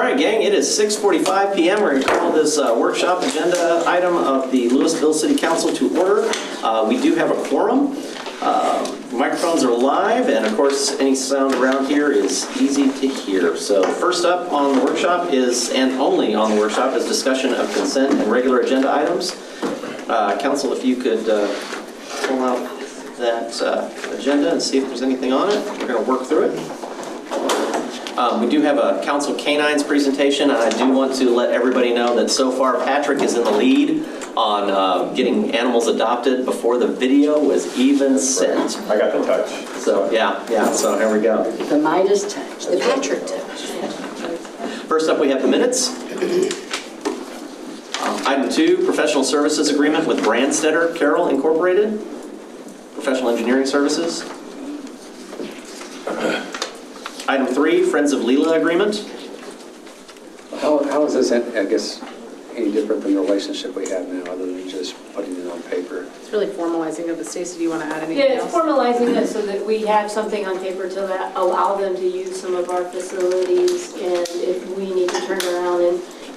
right, gang, it is 6:45 p.m. We're going to call this workshop agenda item of the Lewisville City Council to order. We do have a quorum. Microphones are live, and of course, any sound around here is easy to hear. So first up on the workshop is, and only on the workshop, is discussion of consent and regular agenda items. Council, if you could pull out that agenda and see if there's anything on it. We're going to work through it. We do have a Council Canines presentation, and I do want to let everybody know that so far Patrick is in the lead on getting animals adopted before the video was even sent. I got the touch. So yeah, so here we go. The Midas touch, the Patrick touch. First up we have the minutes. Item 2, professional services agreement with Brandstetter Carroll Incorporated. Professional engineering services. Item 3, Friends of Leela agreement. How is this, I guess, any different than the relationship we have now, other than just putting it on paper? It's really formalizing of it. Stacey, do you want to add anything Yeah, it's else? formalizing it so that we have something on paper to allow them to use some of our facilities, and if we need to turn around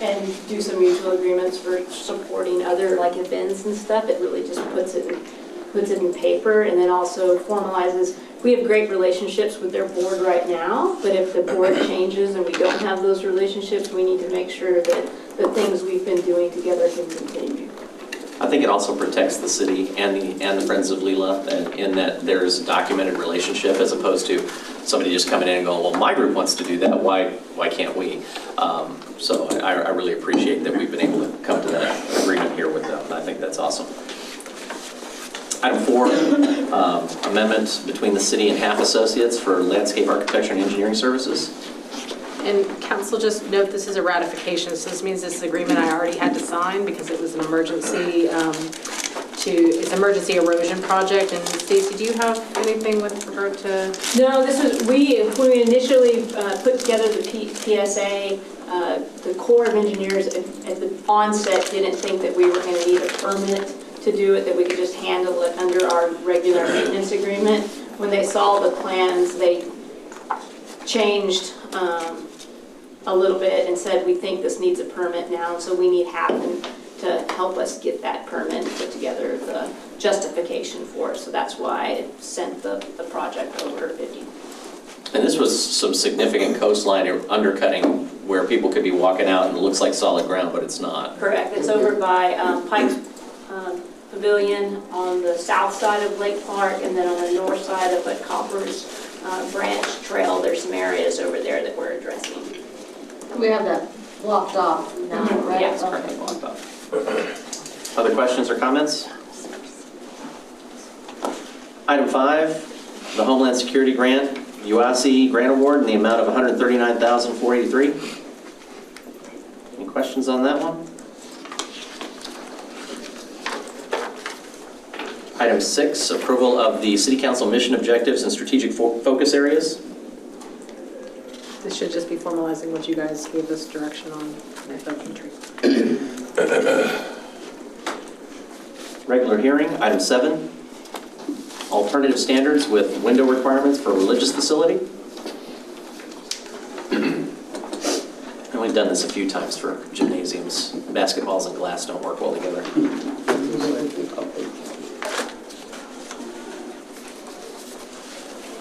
and do some mutual agreements for supporting other like events and stuff, it really just puts it in paper, and then also formalizes. We have great relationships with their board right now, but if the board changes and we don't have those relationships, we need to make sure that the things we've been doing together can continue. I think it also protects the city and the Friends of Leela in that there's a documented relationship, as opposed to somebody just coming in and going, well, my group wants to do that, why can't we? So I really appreciate that we've been able to come to that agreement here with them. I think that's awesome. Item 4, amendment between the city and Half Associates for landscape architecture and engineering services. And council, just note this is a ratification, so this means this is an agreement I already had to sign because it was an emergency it's emergency erosion project. And Stacey, do you have anything with regard to? No, this was, when we initially put together the PSA, the Corps of Engineers at the onset didn't think that we were going to need a permit to do it, that we could just handle it under our regular maintenance agreement. When they saw the plans, they changed a little bit and said, we think this needs a permit now, so we need Happen to help us get that permit and put together the justification for it. So that's why it sent the project over 50. And this was some significant coastline undercutting where people could be walking out and it looks like solid ground, but it's not. Correct. It's over by Pike's Pavilion on the south side of Lake Park, and then on the north side of the Copper's Branch Trail, there's some areas over there that we're addressing. We have that blocked off now, right? Yes, Currently blocked off. Other questions or comments? Item 5, the Homeland Security Grant, UIC Grant Award in the amount of $139,483. Any questions on that one? Item 6, approval of the City Council mission objectives and strategic focus areas. This should just be formalizing what you guys gave us direction on at the entry. Regular hearing, item 7, alternative standards with window requirements for religious facility. And we've done this a few times for gymnasiums. Basketballs and glass don't work well together.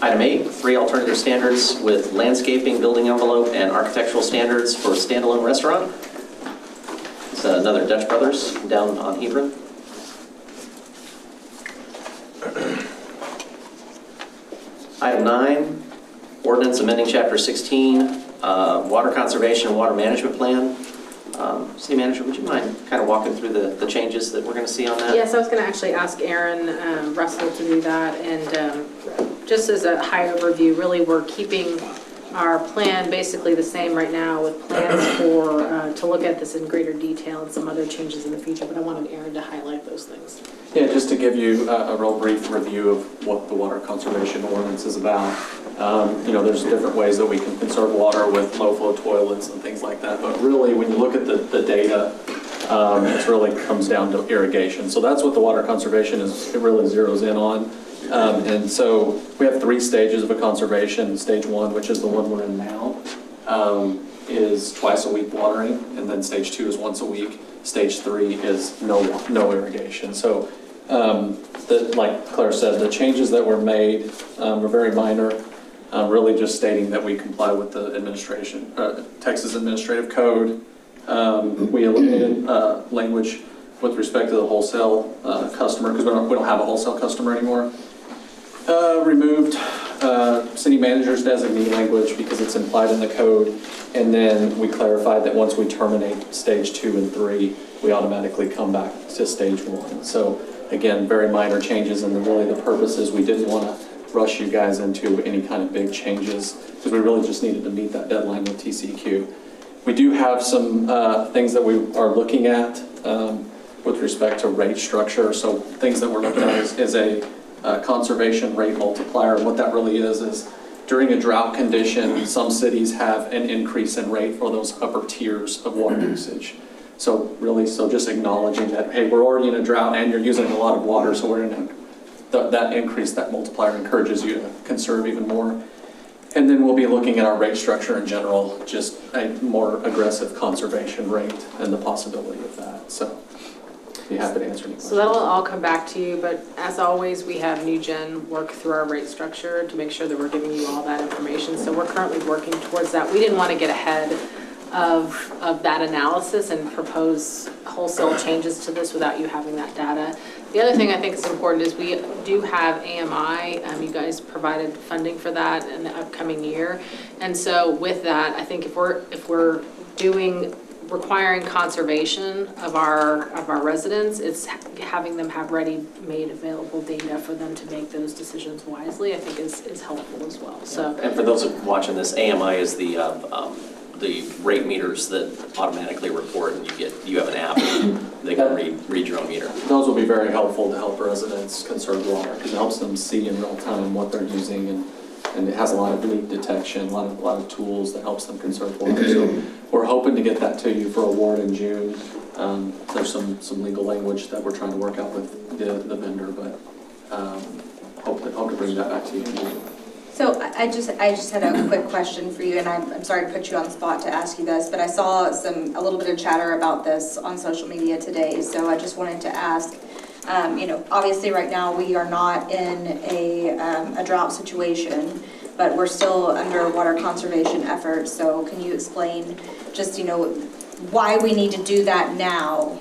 Item 8, 3 alternative standards with landscaping, building envelope, and architectural standards for standalone restaurant. It's another Dutch Brothers down on Hebron. Item 9, ordinance amending Chapter 16, water conservation and water management plan. City Manager, would you mind kind of walking through the changes that we're going to see on that? Yes, I was going to actually ask Aaron Russell to do that. And just as a high overview, really we're keeping our plan basically the same right now with plans for to look at this in greater detail and some other changes in the future. But I wanted Aaron to highlight those things. Yeah, just to give you a real brief review of what the water conservation ordinance is about. There's different ways that we can conserve water with low flow toilets and things like that. But really, when you look at the data, it really comes down to irrigation. So that's what the water conservation is. It really zeroes in on. And so we have 3 stages of a conservation. Stage 1, which is the one we're in now, is twice a week watering, and then stage 2 is once a week. Stage 3 is no irrigation. So, like Claire said, the changes that were made are very minor, really just stating that we comply with the Texas Administrative Code. We eliminated language with respect to the wholesale customer, because we don't have a wholesale customer anymore. Removed city manager's designee language because it's implied in the code, and then we clarified that once we terminate stage 2 and 3, we automatically come back to stage 1. So again, very minor changes, and really the purpose is we didn't want to rush you guys into any kind of big changes because we really just needed to meet that deadline with TCEQ. We do have some things that we are looking at with respect to rate structure. So things that we're looking at is a conservation rate multiplier. And what that really is during a drought condition, some cities have an increase in rate for those upper tiers of water usage. So really, just acknowledging that, hey, we're already in a drought and you're using a lot of water, so we're in that increase, that multiplier encourages you to conserve even more. And then we'll be looking at our rate structure in general, just a more aggressive conservation rate and the possibility of that. So be happy to answer any questions. So that'll all come back to you, but as always, we have New Gen work through our rate structure to make sure that we're giving you all that information. So we're currently working towards that. We didn't want to get ahead of that analysis and propose wholesale changes to this without you having that data. The other thing I think is important is we do have AMI. You guys provided funding for that in the upcoming year. And so with that, I think if we're requiring conservation of our residents, it's having them have ready-made available data for them to make those decisions wisely, I think is helpful as well. So, and for those watching this, AMI is the rate meters that automatically report, and you have an app they can read your own meter. Those will be very helpful to help residents conserve water because it helps them see in real time what they're using, and it has a lot of leak detection, a lot of tools that helps them conserve water. So we're hoping to get that to you for award in June. There's some legal language that we're trying to work out with the vendor, but hope to bring that back to you in June. So I just had a quick question for you, and I'm sorry to put you on the spot to ask you this, but I saw a little bit of chatter about this on social media today. So I just wanted to ask, obviously right now we are not in a drought situation, but we're still under water conservation efforts. So can you explain just, why we need to do that now,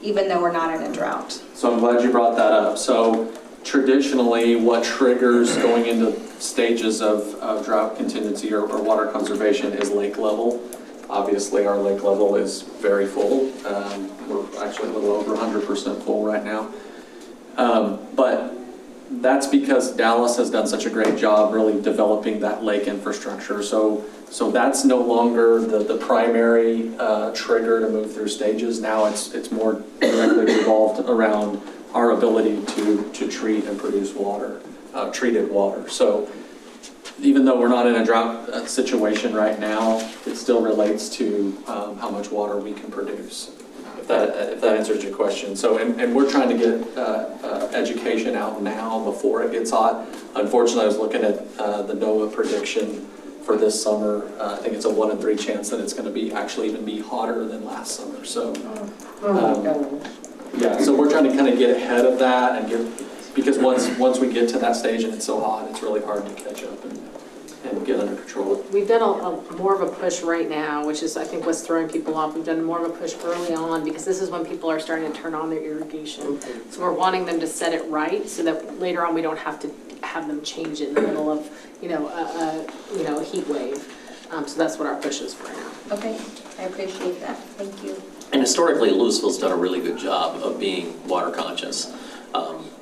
even though we're not in a drought? So I'm glad you brought that up. So traditionally, what triggers going into stages of drought contingency or water conservation is lake level. Obviously, our lake level is very full. We're actually a little over 100% full right now. But that's because Dallas has done such a great job really developing that lake infrastructure. So that's no longer the primary trigger to move through stages. Now it's more directly revolved around our ability to treat and produce water, treated water. So even though we're not in a drought situation right now, it still relates to how much water we can produce, if that answers your question. So, and we're trying to get education out now before it gets hot. Unfortunately, I was looking at the NOAA prediction for this summer. I think it's a 1 in 3 chance that it's going to be actually even be hotter than last summer. So, yeah, so we're trying to kind of get ahead of that and because once we get to that stage and it's so hot, it's really hard to catch up and get under control. we've done a more of a push right now, which is I think what's throwing people off. We've done more of a push early on because this is when people are starting to turn on their irrigation. So we're wanting them to set it right so that later on we don't have to have them change it in the middle of a heat wave. So that's what our push is for now. Okay, I appreciate that. Thank you. And historically, Lewisville's done a really good job of being water conscious.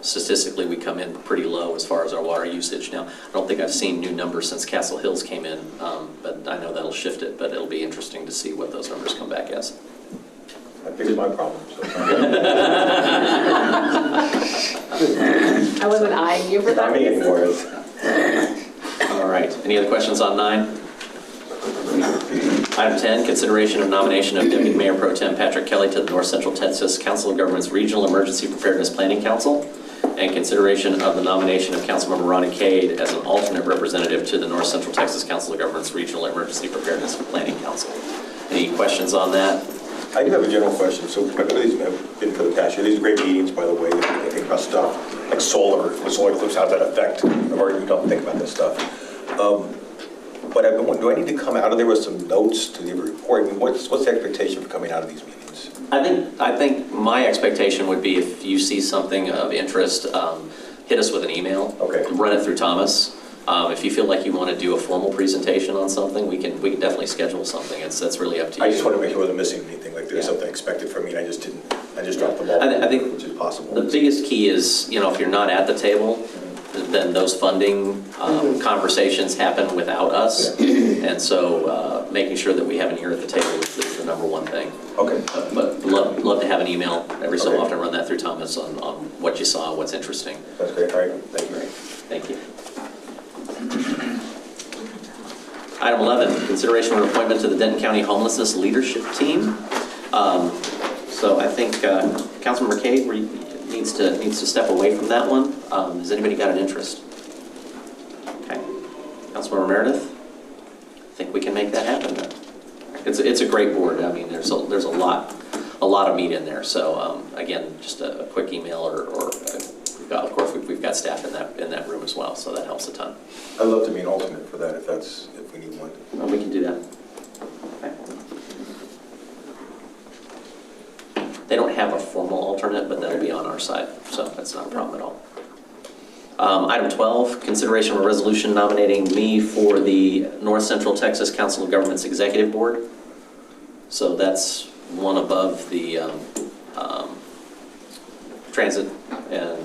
Statistically, we come in pretty low as far as our water usage. Now, I don't think I've seen new numbers since Castle Hills came in, but I know that'll shift it, but it'll be interesting to see what those numbers come back as. That fixed my problem. So. I wasn't eyeing you for that. Not me anymore. All right, any other questions on 9? Item 10, consideration of nomination of Deputy Mayor Pro Tem Patrick Kelly to the North Central Texas Council of Governments Regional Emergency Preparedness Planning Council. and consideration of the nomination of Councilmember Ronnie Cade as an alternate representative to the North Central Texas Council of Governments Regional Emergency Preparedness and Planning Council. Any questions on that? I do have a general question. So I know these have been for the past year. These are great meetings, by the way. They think about stuff like solar, the solar eclipse, how does that affect? I've already don't think about this stuff. But I've been wondering, do I need to come out of there with some notes to give a report? I mean, what's the expectation for coming out of these meetings? I think my expectation would be if you see something of interest, hit us with an email. Okay. Run it through Thomas. If you feel like you want to do a formal presentation on something, we can definitely schedule something. That's really up to you. I just want to make sure I wasn't missing anything. Like there's something expected from me, and I just dropped the ball. I think which is possible. The biggest key is, if you're not at the table, then those funding conversations happen without us. And so making sure that we have an ear at the table is the number one thing. Okay. But love to have an email every so often, run that through Thomas on what you saw, what's interesting. That's great. All right. Thank you. Thank you. Item 11, consideration of appointment to the Denton County Homelessness Leadership Team. So I think Councilmember Cade needs to step away from that one. Has anybody got an interest? Okay. Councilmember Meredith? I think we can make that happen then. It's a great board. I mean, there's a lot of meat in there. So again, just a quick email or of course we've got staff in that room as well, so that helps a ton. I'd love to be an alternate for that if we need one. Well, we can do that. Okay. They don't have a formal alternate, but that'll be on our side, so that's not a problem at all. Item 12, consideration of a resolution nominating me for the North Central Texas Council of Governments Executive Board. So that's one above the transit and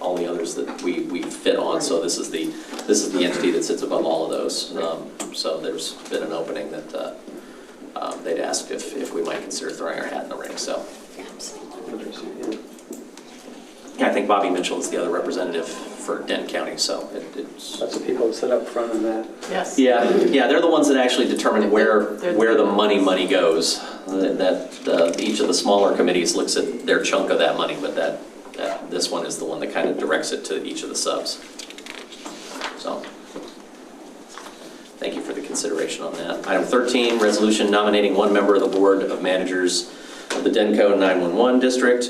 all the others that we fit on. So this is the entity that sits above all of those. So there's been an opening that they'd asked if we might consider throwing our hat in the ring. So yeah, I think Bobby Mitchell is the other representative for Denton County. So it's That's the people that sit up front of that. Yes. yeah, they're the ones that actually determine where the money goes. That each of the smaller committees looks at their chunk of that money, but this one is the one that kind of directs it to each of the subs. So, thank you for the consideration on that. Item 13, resolution nominating one member of the Board of Managers of the Denco 911 District.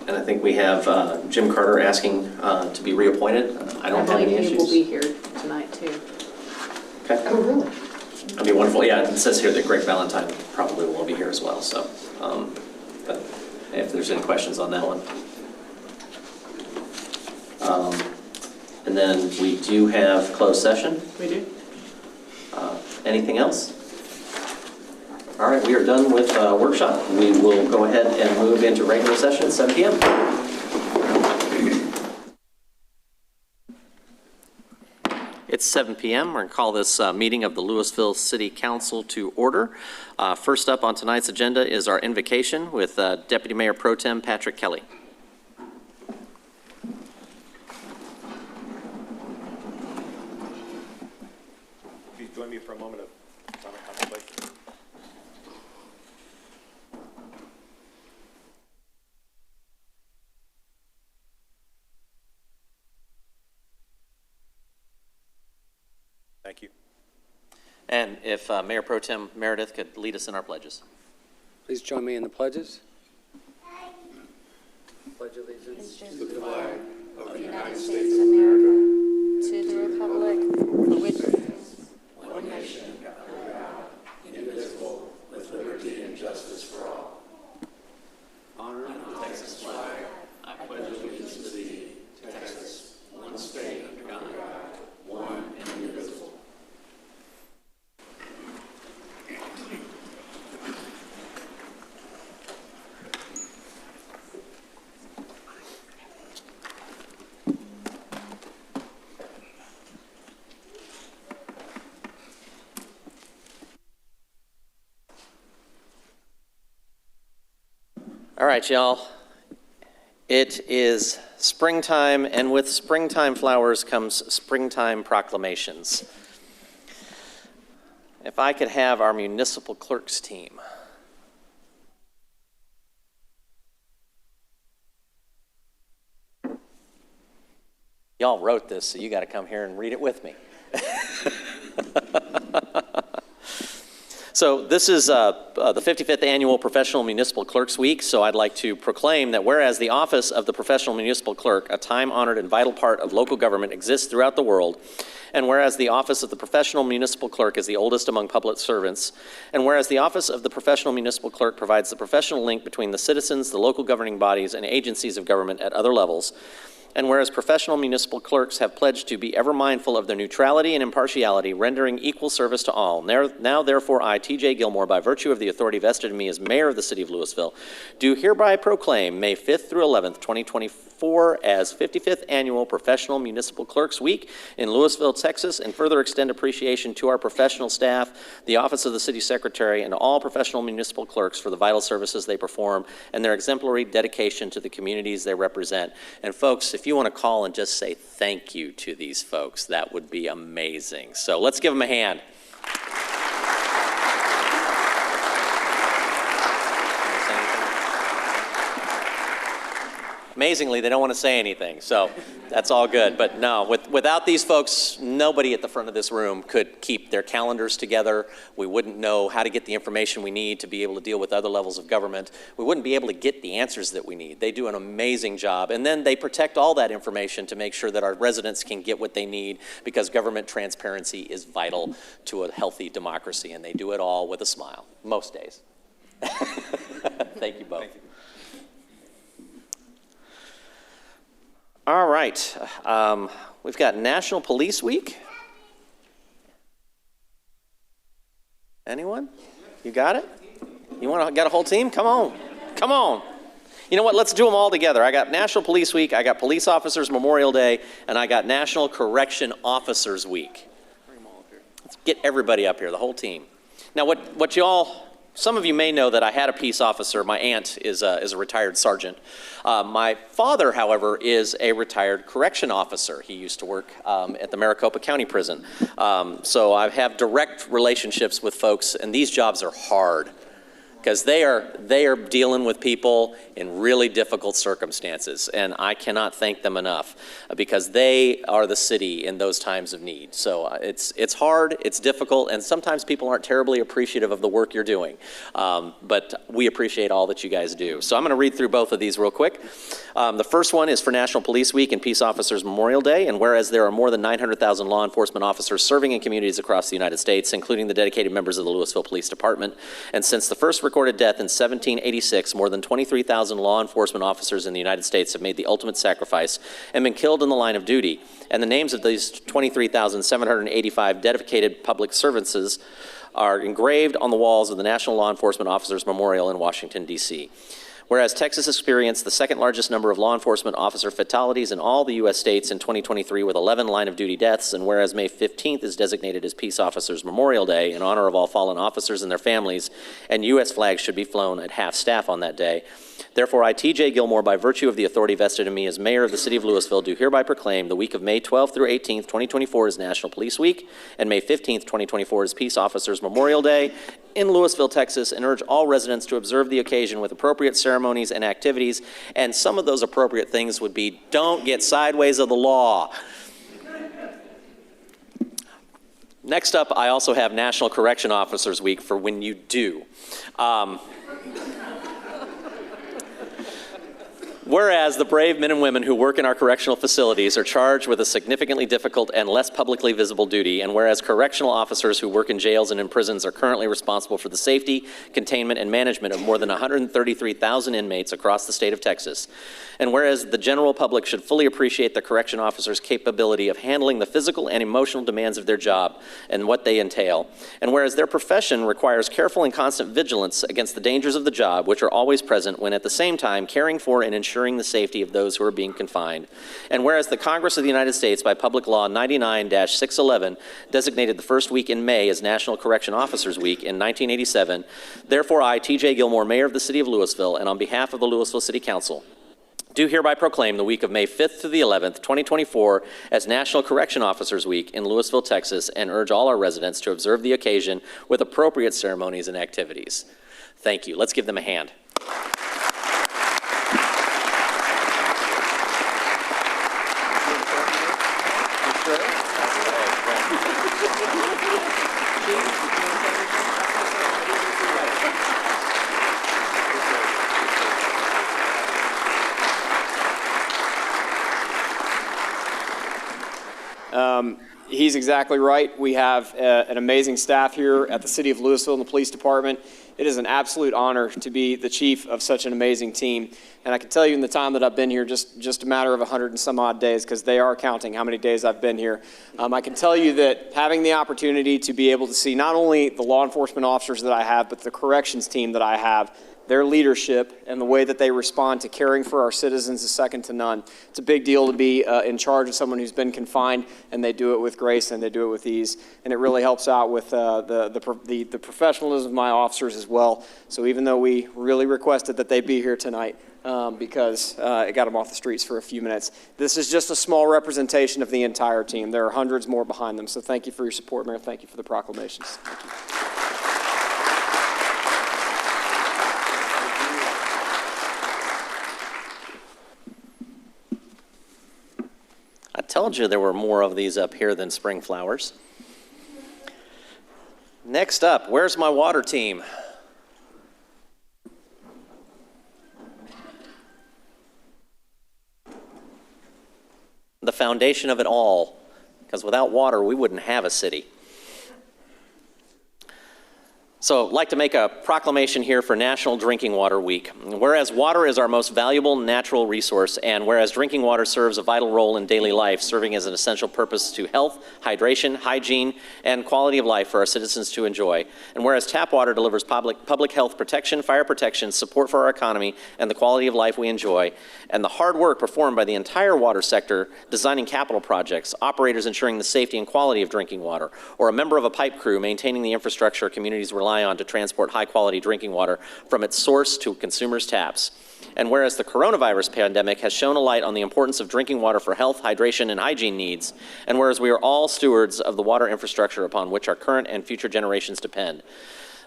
And I think we have Jim Carter asking to be reappointed. I don't have any I believe he issues. will be here tonight too. Okay. Oh, really? That'd be wonderful. Yeah, it says here that Greg Valentine probably will be here as well. So, but if there's any questions on that one. And then we do have closed session. We do. Anything else? All right, we are done with workshop. We will go ahead and move into regular session at 7 p.m. It's 7 p.m. We're going to call this meeting of the Lewisville City Council to order. First up on tonight's agenda is our invocation with Deputy Mayor Pro Tem Patrick Kelly. Please join me for a moment of silent contemplation. Thank you. And if Mayor Pro Tem Meredith could lead us in our pledges. Please join me in the pledges. Pledge allegiance to the flag of the United States of America, to the republic for which it stands, one nation, under God, indivisible, with liberty and justice for all. Honor the Texas flag. I pledge allegiance to thee, Texas, one state under God, one and indivisible. All right, y'all. It is springtime, and with springtime flowers comes springtime proclamations. If I could have our municipal clerks team. Y'all wrote this, so you got to come here and read it with me. So this is the 55th Annual Professional Municipal Clerks Week, so I'd like to proclaim that whereas the office of the Professional Municipal Clerk, a time-honored and vital part of local government, exists throughout the world, and whereas the office of the Professional Municipal Clerk is the oldest among public servants, and whereas the office of the Professional Municipal Clerk provides the professional link between the citizens, the local governing bodies, and agencies of government at other levels, and whereas professional municipal clerks have pledged to be ever mindful of their neutrality and impartiality, rendering equal service to all, now therefore I, T.J. Gilmore, by virtue of the authority vested in me as mayor of the city of Lewisville, do hereby proclaim May 5th through 11th, 2024 as 55th Annual Professional Municipal Clerks Week in Lewisville, Texas, and further extend appreciation to our professional staff, the Office of the City Secretary, and all professional municipal clerks for the vital services they perform and their exemplary dedication to the communities they represent. And folks, if you want to call and just say thank you to these folks, that would be amazing. So let's give them a hand. Amazingly, they don't want to say anything, so that's all good. But no, without these folks, nobody at the front of this room could keep their calendars together. We wouldn't know how to get the information we need to be able to deal with other levels of government. We wouldn't be able to get the answers that we need. They do an amazing job. And then they protect all that information to make sure that our residents can get what they need, because government transparency is vital to a healthy democracy, and they do it all with a smile, most days. Thank you both. Thank you. All right, we've got National Police Week. Anyone? You got it? Got a whole team? Come on, come on. You know what, let's do them all together. I got National Police Week, I got Police Officers Memorial Day, and I got National Correction Officers Week. Let's get everybody up here, the whole team. Now what y'all, some of you may know that I had a peace officer. My aunt is a retired sergeant. My father, however, is a retired correction officer. He used to work at the Maricopa County Prison. So I have direct relationships with folks, and these jobs are hard, because they are dealing with people in really difficult circumstances, and I cannot thank them enough, because they are the city in those times of need. So it's hard, it's difficult, and sometimes people aren't terribly appreciative of the work you're doing, but we appreciate all that you guys do. So I'm going to read through both of these real quick. The first one is for National Police Week and Peace Officers Memorial Day, and whereas there are more than 900,000 law enforcement officers serving in communities across the United States, including the dedicated members of the Lewisville Police Department, and since the first recorded death in 1786, more than 23,000 law enforcement officers in the United States have made the ultimate sacrifice and been killed in the line of duty. And the names of these 23,785 dedicated public servants are engraved on the walls of the National Law Enforcement Officers Memorial in Washington, D.C. Whereas Texas experienced the second largest number of law enforcement officer fatalities in all the U.S. states in 2023 with 11 line-of-duty deaths, and whereas May 15th is designated as Peace Officers Memorial Day in honor of all fallen officers and their families, and U.S. flags should be flown at half-staff on that day, therefore I, T.J. Gilmore, by virtue of the authority vested in me as mayor of the city of Lewisville, do hereby proclaim the week of May 12th through 18th, 2024 is National Police Week, and May 15th, 2024 is Peace Officers Memorial Day in Lewisville, Texas, and urge all residents to observe the occasion with appropriate ceremonies and activities. And some of those appropriate things would be, don't get sideways of the law. Next up, I also have National Correction Officers Week for when you do. Whereas the brave men and women who work in our correctional facilities are charged with a significantly difficult and less publicly visible duty, and whereas correctional officers who work in jails and in prisons are currently responsible for the safety, containment, and management of more than 133,000 inmates across the state of Texas, and whereas the general public should fully appreciate the correction officers' capability of handling the physical and emotional demands of their job and what they entail, and whereas their profession requires careful and constant vigilance against the dangers of the job, which are always present, when at the same time caring for and ensuring the safety of those who are being confined. And whereas the Congress of the United States, by Public Law 99-611, designated the first week in May as National Correction Officers Week in 1987, therefore I, T.J. Gilmore, Mayor of the City of Lewisville, and on behalf of the Lewisville City Council, do hereby proclaim the week of May 5th through the 11th, 2024 as National Correction Officers Week in Lewisville, Texas, and urge all our residents to observe the occasion with appropriate ceremonies and activities. Thank you. Let's give them a hand. He's exactly right. We have an amazing staff here at the City of Lewisville and the Police Department. It is an absolute honor to be the chief of such an amazing team. And I can tell you in the time that I've been here, just a matter of 100 and some odd days, because they are counting how many days I've been here. I can tell you that having the opportunity to be able to see not only the law enforcement officers that I have, but the corrections team that I have, their leadership and the way that they respond to caring for our citizens is second to none. It's a big deal to be in charge of someone who's been confined, and they do it with grace and they do it with ease. And it really helps out with the professionalism of my officers as well. So even though we really requested that they be here tonight, because it got them off the streets for a few minutes, this is just a small representation of the entire team. There are hundreds more behind them. So thank you for your support, Mayor. Thank you for the proclamations. Thank you. I told you there were more of these up here than spring flowers. Next up, where's my water team? The foundation of it all, because without water, we wouldn't have a city. So I'd like to make a proclamation here for National Drinking Water Week. Whereas water is our most valuable natural resource, and whereas drinking water serves a vital role in daily life, serving as an essential purpose to health, hydration, hygiene, and quality of life for our citizens to enjoy, and whereas tap water delivers public health protection, fire protection, support for our economy, and the quality of life we enjoy, and the hard work performed by the entire water sector, designing capital projects, operators ensuring the safety and quality of drinking water, or a member of a pipe crew maintaining the infrastructure communities rely on to transport high-quality drinking water from its source to consumers' taps. And whereas the coronavirus pandemic has shown a light on the importance of drinking water for health, hydration, and hygiene needs, and whereas we are all stewards of the water infrastructure upon which our current and future generations depend.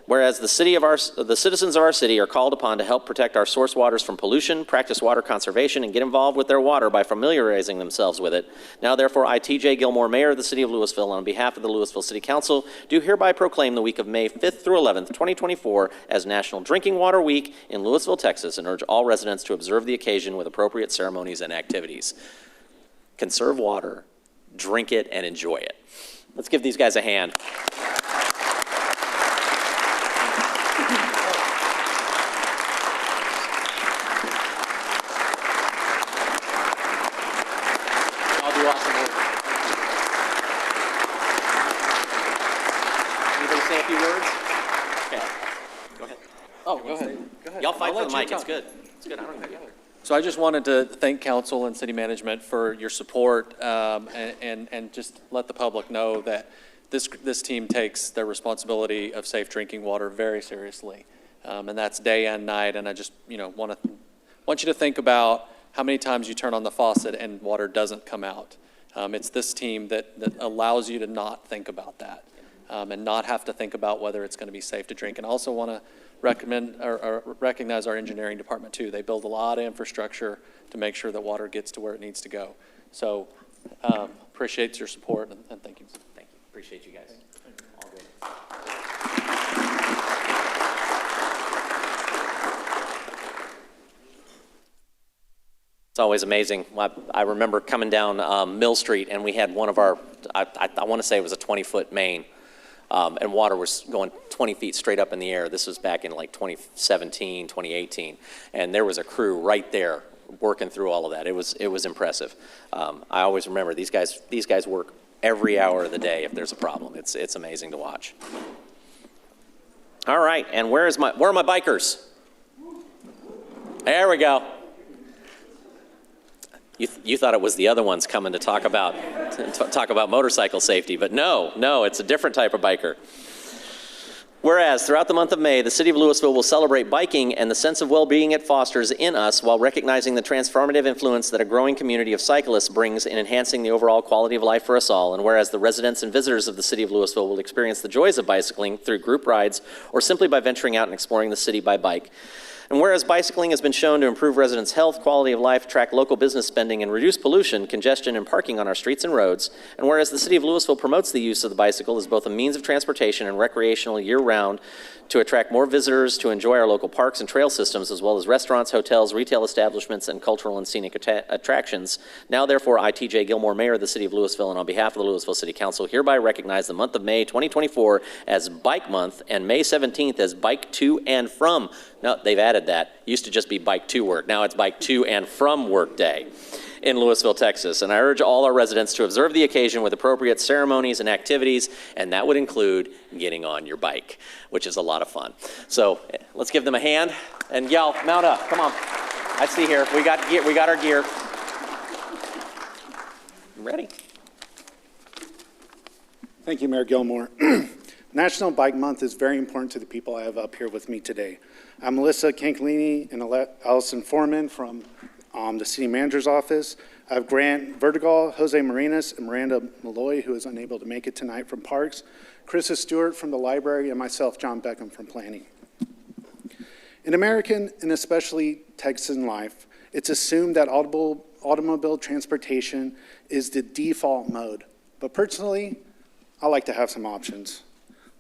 Whereas the citizens of our city are called upon to help protect our source waters from pollution, practice water conservation, and get involved with their water by familiarizing themselves with it. Now, therefore, I, T.J. Gilmore, Mayor of the City of Lewisville, on behalf of the Lewisville City Council, do hereby proclaim the week of May 5th through 11th, 2024 as National Drinking Water Week in Lewisville, Texas, and urge all residents to observe the occasion with appropriate ceremonies and activities. Conserve water, drink it, and enjoy it. Let's give these guys a hand. Y'all fight for the mic. It's good. It's good. I don't think. So I just wanted to thank council and city management for your support, and just let the public know that this team takes their responsibility of safe drinking water very seriously, and that's day and night. And I just want you to think about how many times you turn on the faucet and water doesn't come out. It's this team that allows you to not think about that, and not have to think about whether it's going to be safe to drink. And I also want to recommend or recognize our engineering department too. They build a lot of infrastructure to make sure that water gets to where it needs to go. So appreciate your support, and thank you. Thank you. Appreciate you guys. All good. It's always amazing. I remember coming down Mill Street, and we had one of our, I want to say it was a 20-foot main. And water was going 20 feet straight up in the air. This was back in like 2017, 2018. And there was a crew right there working through all of that. It was impressive. I always remember these guys work every hour of the day if there's a problem. It's amazing to watch. All right, and where are my bikers? There we go. You thought it was the other ones coming to talk about motorcycle safety, but no, it's a different type of biker. Whereas throughout the month of May, the City of Lewisville will celebrate biking and the sense of well-being it fosters in us while recognizing the transformative influence that a growing community of cyclists brings in enhancing the overall quality of life for us all. And whereas the residents and visitors of the City of Lewisville will experience the joys of bicycling through group rides or simply by venturing out and exploring the city by bike. And whereas bicycling has been shown to improve residents' health, quality of life, attract local business spending, and reduce pollution, congestion, and parking on our streets and roads, and whereas the City of Lewisville promotes the use of the bicycle as both a means of transportation and recreational year-round to attract more visitors to enjoy our local parks and trail systems, as well as restaurants, hotels, retail establishments, and cultural and scenic attractions. Now, therefore, I, T.J. Gilmore, Mayor of the City of Lewisville, and on behalf of the Lewisville City Council, hereby recognize the month of May 2024 as Bike Month and May 17th as Bike to and From. No, they've added that. Used to just be Bike to Work. Now it's Bike to and From Work Day in Lewisville, Texas. And I urge all our residents to observe the occasion with appropriate ceremonies and activities, and that would include getting on your bike, which is a lot of fun. So let's give them a hand, and y'all, mount up, come on. I see here, we got our gear. Ready? Thank you, Mayor Gilmore. National Bike Month is very important to the people I have up here with me today. I'm Melissa Cancolini and Allison Foreman from the City Manager's Office. I have Grant Vertigal, Jose Marinas, and Miranda Malloy, who is unable to make it tonight, from Parks, Krista Stewart from the Library, and myself, John Beckham, from Planning. In American, and especially Texan life, it's assumed that automobile transportation is the default mode. But personally, I like to have some options.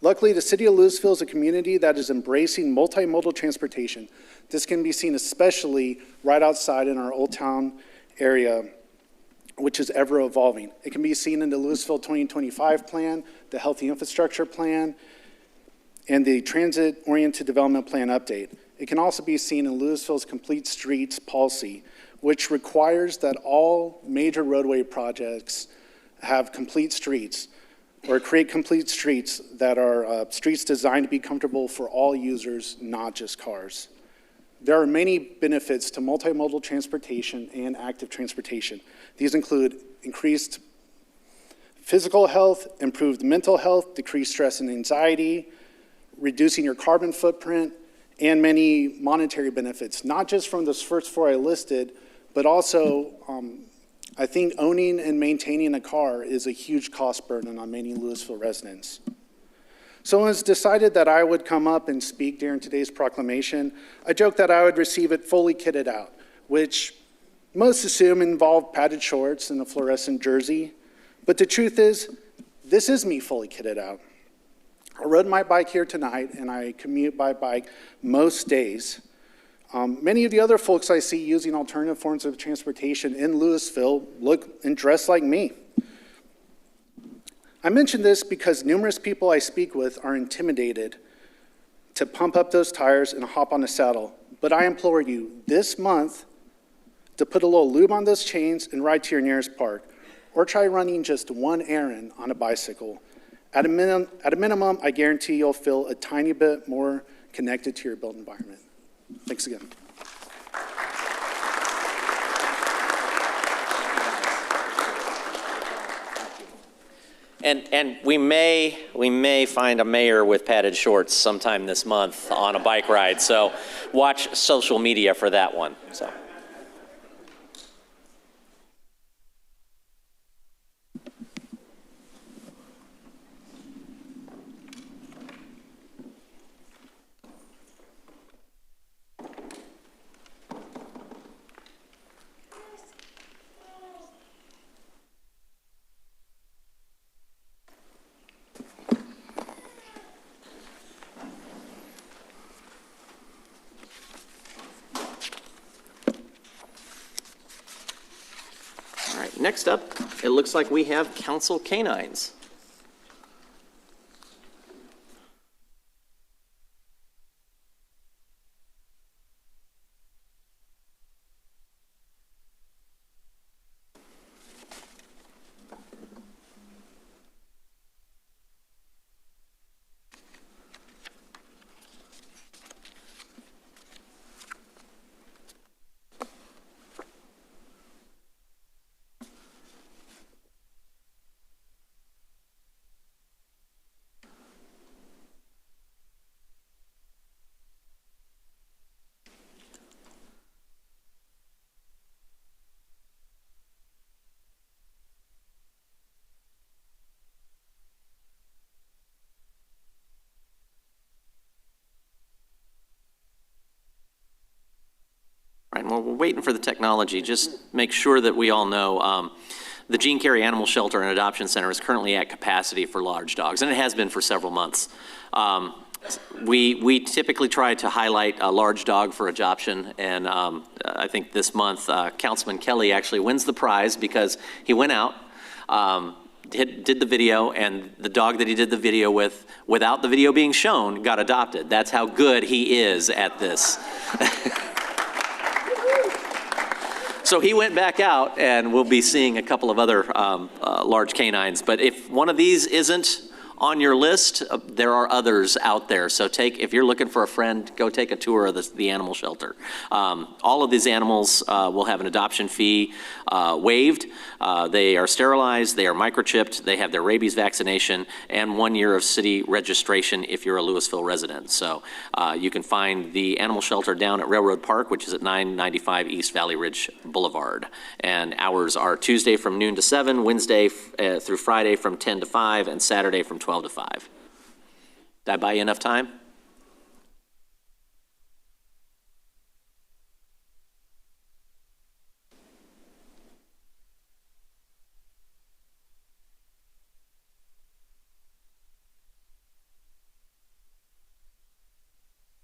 Luckily, the City of Lewisville is a community that is embracing multimodal transportation. This can be seen especially right outside in our Old Town area, which is ever evolving. It can be seen in the Lewisville 2025 plan, the Healthy Infrastructure Plan, and the Transit-Oriented Development Plan update. It can also be seen in Lewisville's Complete Streets policy, which requires that all major roadway projects have complete streets, or create complete streets that are streets designed to be comfortable for all users, not just cars. There are many benefits to multimodal transportation and active transportation. These include increased physical health, improved mental health, decreased stress and anxiety, reducing your carbon footprint, and many monetary benefits, not just from those first four I listed, but also I think owning and maintaining a car is a huge cost burden on many Lewisville residents. So when it was decided that I would come up and speak during today's proclamation, I joked that I would receive it fully kitted out, which most assume involved padded shorts and a fluorescent jersey. But the truth is, this is me fully kitted out. I rode my bike here tonight, and I commute by bike most days. Many of the other folks I see using alternative forms of transportation in Lewisville look and dress like me. I mention this because numerous people I speak with are intimidated to pump up those tires and hop on the saddle. But I implore you this month to put a little lube on those chains and ride to your nearest park, or try running just one errand on a bicycle. At a minimum, I guarantee you'll feel a tiny bit more connected to your built environment. Thanks again. And we may find a mayor with padded shorts sometime this month on a bike ride, so watch social media for that one. So. Next up, it looks like we have council canines. we're waiting for the technology, just make sure that we all know the Gene Carey Animal Shelter and Adoption Center is currently at capacity for large dogs, and it has been for several months. We typically try to highlight a large dog for adoption, and I think this month Councilman Kelly actually wins the prize because he went out, did the video, and the dog that he did the video with, without the video being shown, got adopted. That's how good he is at this. So he went back out, and we'll be seeing a couple of other large canines. But if one of these isn't on your list, there are others out there. So if you're looking for a friend, go take a tour of the animal shelter. All of these animals will have an adoption fee waived. They are sterilized, they are microchipped, they have their rabies vaccination, and 1 year of city registration if you're a Lewisville resident. So you can find the animal shelter down at Railroad Park, which is at 995 East Valley Ridge Boulevard. And hours are Tuesday from noon to 7, Wednesday through Friday from 10 to 5, and Saturday from 12 to 5. Did I buy you enough time?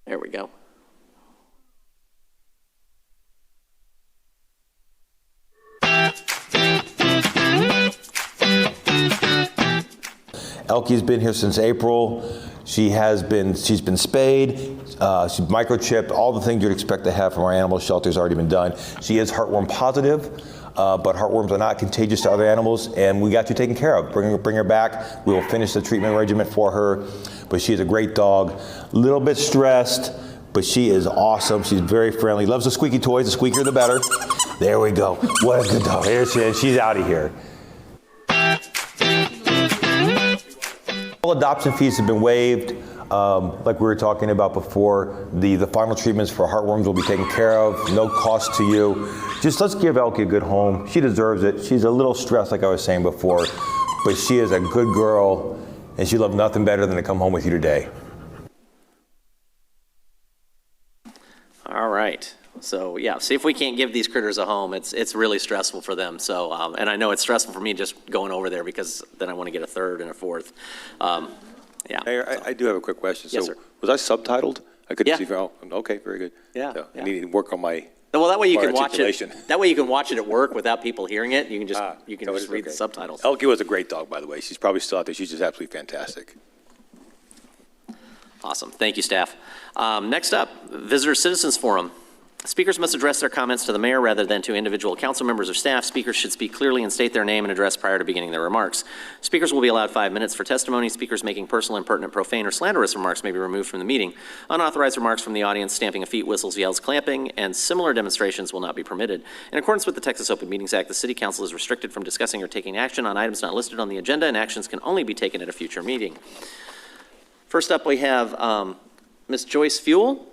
There we go. Elke's been here since April. She's been spayed, she's microchipped, all the things you'd expect to have from our animal shelter has already been done. She is heartworm positive, but heartworms are not contagious to other animals, and we got you taken care of. Bring her back. We will finish the treatment regimen for her, but she is a great dog. A little bit stressed, but she is awesome. She's very friendly. Loves the squeaky toys. The squeakier, the better. There we go. What a good dog. Here she is. She's out of here. All adoption fees have been waived. Like we were talking about before, the final treatments for heartworms will be taken care of, no cost to you. Just let's give Elke a good home. She deserves it. She's a little stressed, like I was saying before, but she is a good girl, and she loved nothing better than to come home with you today. All right. So yeah, see if we can't give these critters a home. It's really stressful for them. So and I know it's stressful for me just going over there because then I want to get a third and a fourth. Yeah. Mayor, I do have a quick question. Yes, so sir. Was I subtitled? I couldn't Yeah. see. Oh, okay, very good. Yeah, So yeah. I need to work on my. Well, that way you my can watch it. articulation. That way you can watch it at work without people hearing it. You can just So it is read the okay. subtitles. Elke was a great dog, by the way. She's probably still out there. She's just absolutely fantastic. Awesome. Thank you, staff. Next up, Visitor Citizens Forum. Speakers must address their comments to the mayor rather than to individual council members or staff. Speakers should speak clearly and state their name and address prior to beginning their remarks. Speakers will be allowed 5 minutes for testimony. Speakers making personal, impertinent, profane, or slanderous remarks may be removed from the meeting. Unauthorized remarks from the audience, stamping of feet, whistles, yells, clapping, and similar demonstrations will not be permitted. In accordance with the Texas Open Meetings Act, the City Council is restricted from discussing or taking action on items not listed on the agenda, and actions can only be taken at a future meeting. First up, we have Ms. Joyce Fuel.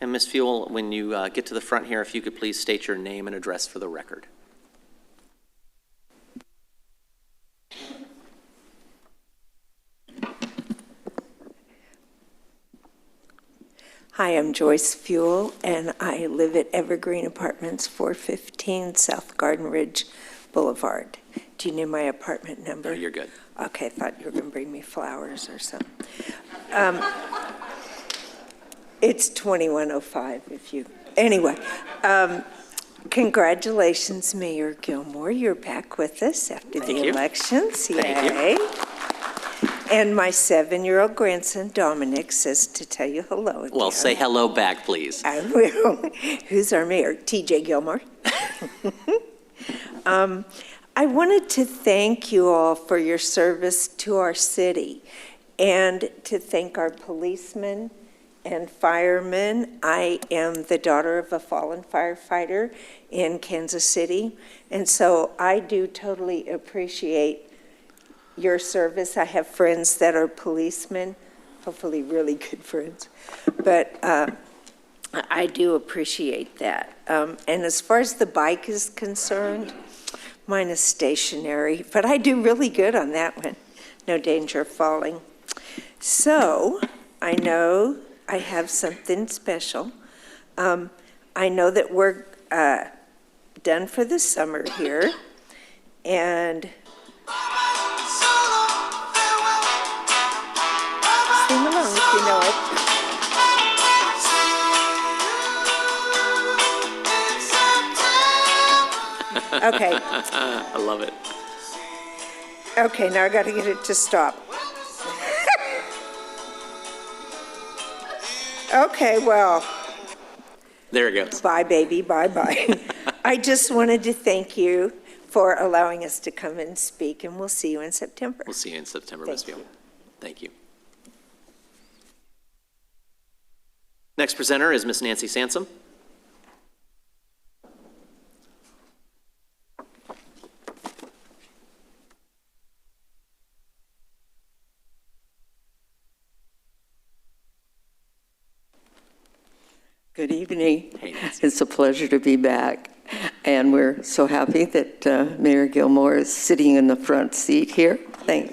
And Ms. Fuel, when you get to the front here, if you could please state your name and address for the record. Hi, I'm Joyce Fuel, and I live at Evergreen Apartments, 415 South Garden Ridge Boulevard. Do you need my apartment number? No, you're good. Okay, I thought you were going to bring me flowers or something. It's 2105 if you, anyway. Congratulations, Mayor Gilmore. You're back with us after the elections. Yay. And my 7-year-old grandson, Dominic, says to tell you hello again. Well, say hello back, please. I will. Who's our mayor? TJ Gilmore. I wanted to thank you all for your service to our city and to thank our policemen and firemen. I am the daughter of a fallen firefighter in Kansas City, and so I do totally appreciate your service. I have friends that are policemen, hopefully really good friends, but I do appreciate that. And as far as the bike is concerned, mine is stationary, but I do really good on that one. No danger of falling. So I know I have something special. I know that we're done for the summer here, and sing along if you know it. Okay. I love it. Okay, now I got to get it to stop. Okay, well. There it goes. Bye, baby, bye-bye. I just wanted to thank you for allowing us to come and speak, and we'll see you in September. We'll see you in September, Ms. Beal. Thank you. Next presenter is Ms. Nancy Sansom. Good evening. Hey, Nancy. It's a pleasure to be back. And we're so happy that Mayor Gilmore is sitting in the front seat here.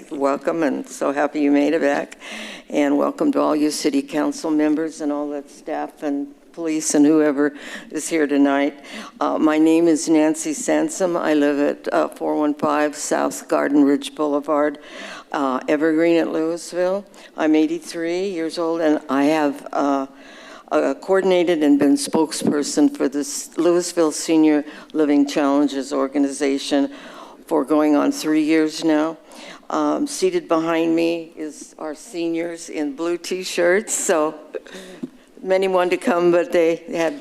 Welcome, and so happy you made it back. And welcome to all you city council members and all the staff and police and whoever is here tonight. My name is Nancy Sansom. I live at 415 South Garden Ridge Boulevard, Evergreen at Lewisville. I'm 83 years old, and I have coordinated and been spokesperson for this Lewisville Senior Living Challenges organization for going on 3 years now. Seated behind me is our seniors in blue t-shirts, so many wanted to come, but they had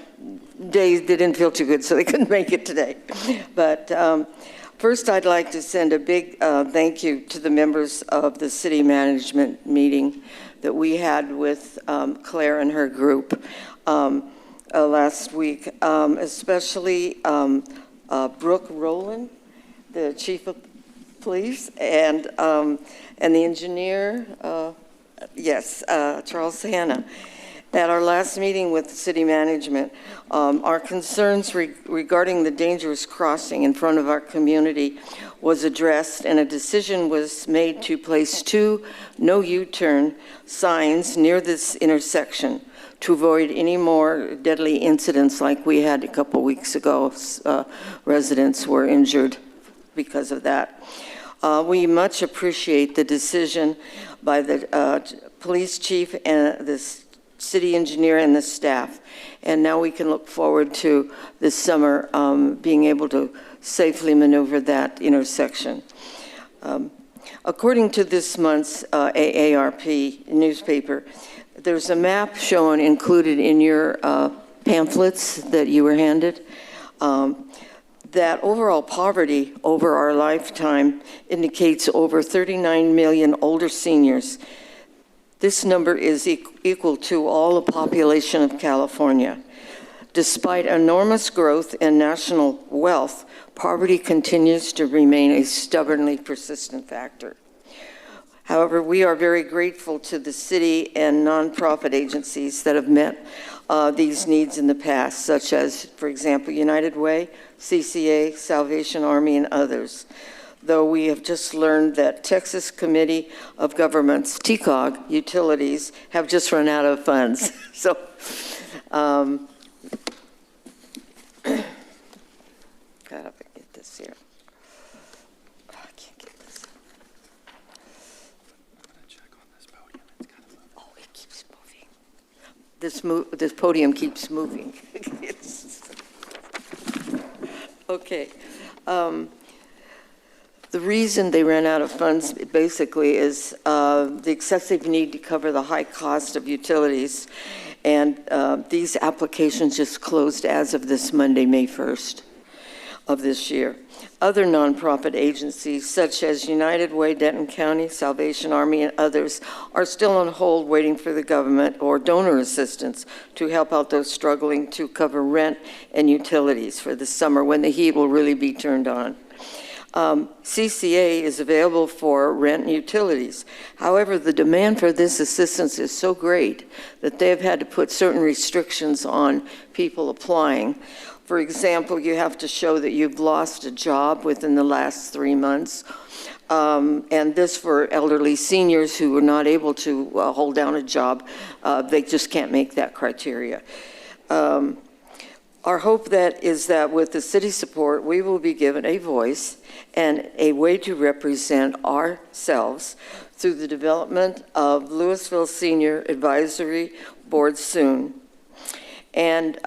days they didn't feel too good, so they couldn't make it today. But first, I'd like to send a big thank you to the members of the city management meeting that we had with Claire and her group last week, especially Brooke Rowland, the chief of police, and the engineer, Charles Hanna. At our last meeting with the city management, our concerns regarding the dangerous crossing in front of our community was addressed, and a decision was made to place 2 no U-turn signs near this intersection to avoid any more deadly incidents like we had a couple weeks ago. Residents were injured because of that. We much appreciate the decision by the police chief and the city engineer and the staff. And now we can look forward to this summer being able to safely maneuver that intersection. According to this month's AARP newspaper, there's a map shown included in your pamphlets that you were handed. That overall poverty over our lifetime indicates over 39 million older seniors. This number is equal to all the population of California. Despite enormous growth in national wealth, poverty continues to remain a stubbornly persistent factor. However, we are very grateful to the city and nonprofit agencies that have met these needs in the past, such as, for example, United Way, CCA, Salvation Army, and others. Though we have just learned that Texas Committee of Governments, TCOG, utilities, have just run out of funds. So, gotta get this here. Oh, I can't get this. I'm gonna check on this podium. It's kind of moving. Oh, it keeps moving. This podium keeps moving. Okay. The reason they ran out of funds basically is the excessive need to cover the high cost of utilities. And these applications just closed as of this Monday, May 1st of this year. Other nonprofit agencies such as United Way, Denton County, Salvation Army, and others are still on hold waiting for the government or donor assistance to help out those struggling to cover rent and utilities for the summer when the heat will really be turned on. CCA is available for rent and utilities. However, the demand for this assistance is so great that they've had to put certain restrictions on people applying. For example, you have to show that you've lost a job within the last 3 months. And this for elderly seniors who are not able to hold down a job. They just can't make that criteria. Our hope is that with the city support, we will be given a voice and a way to represent ourselves through the development of Lewisville Senior Advisory Board soon. And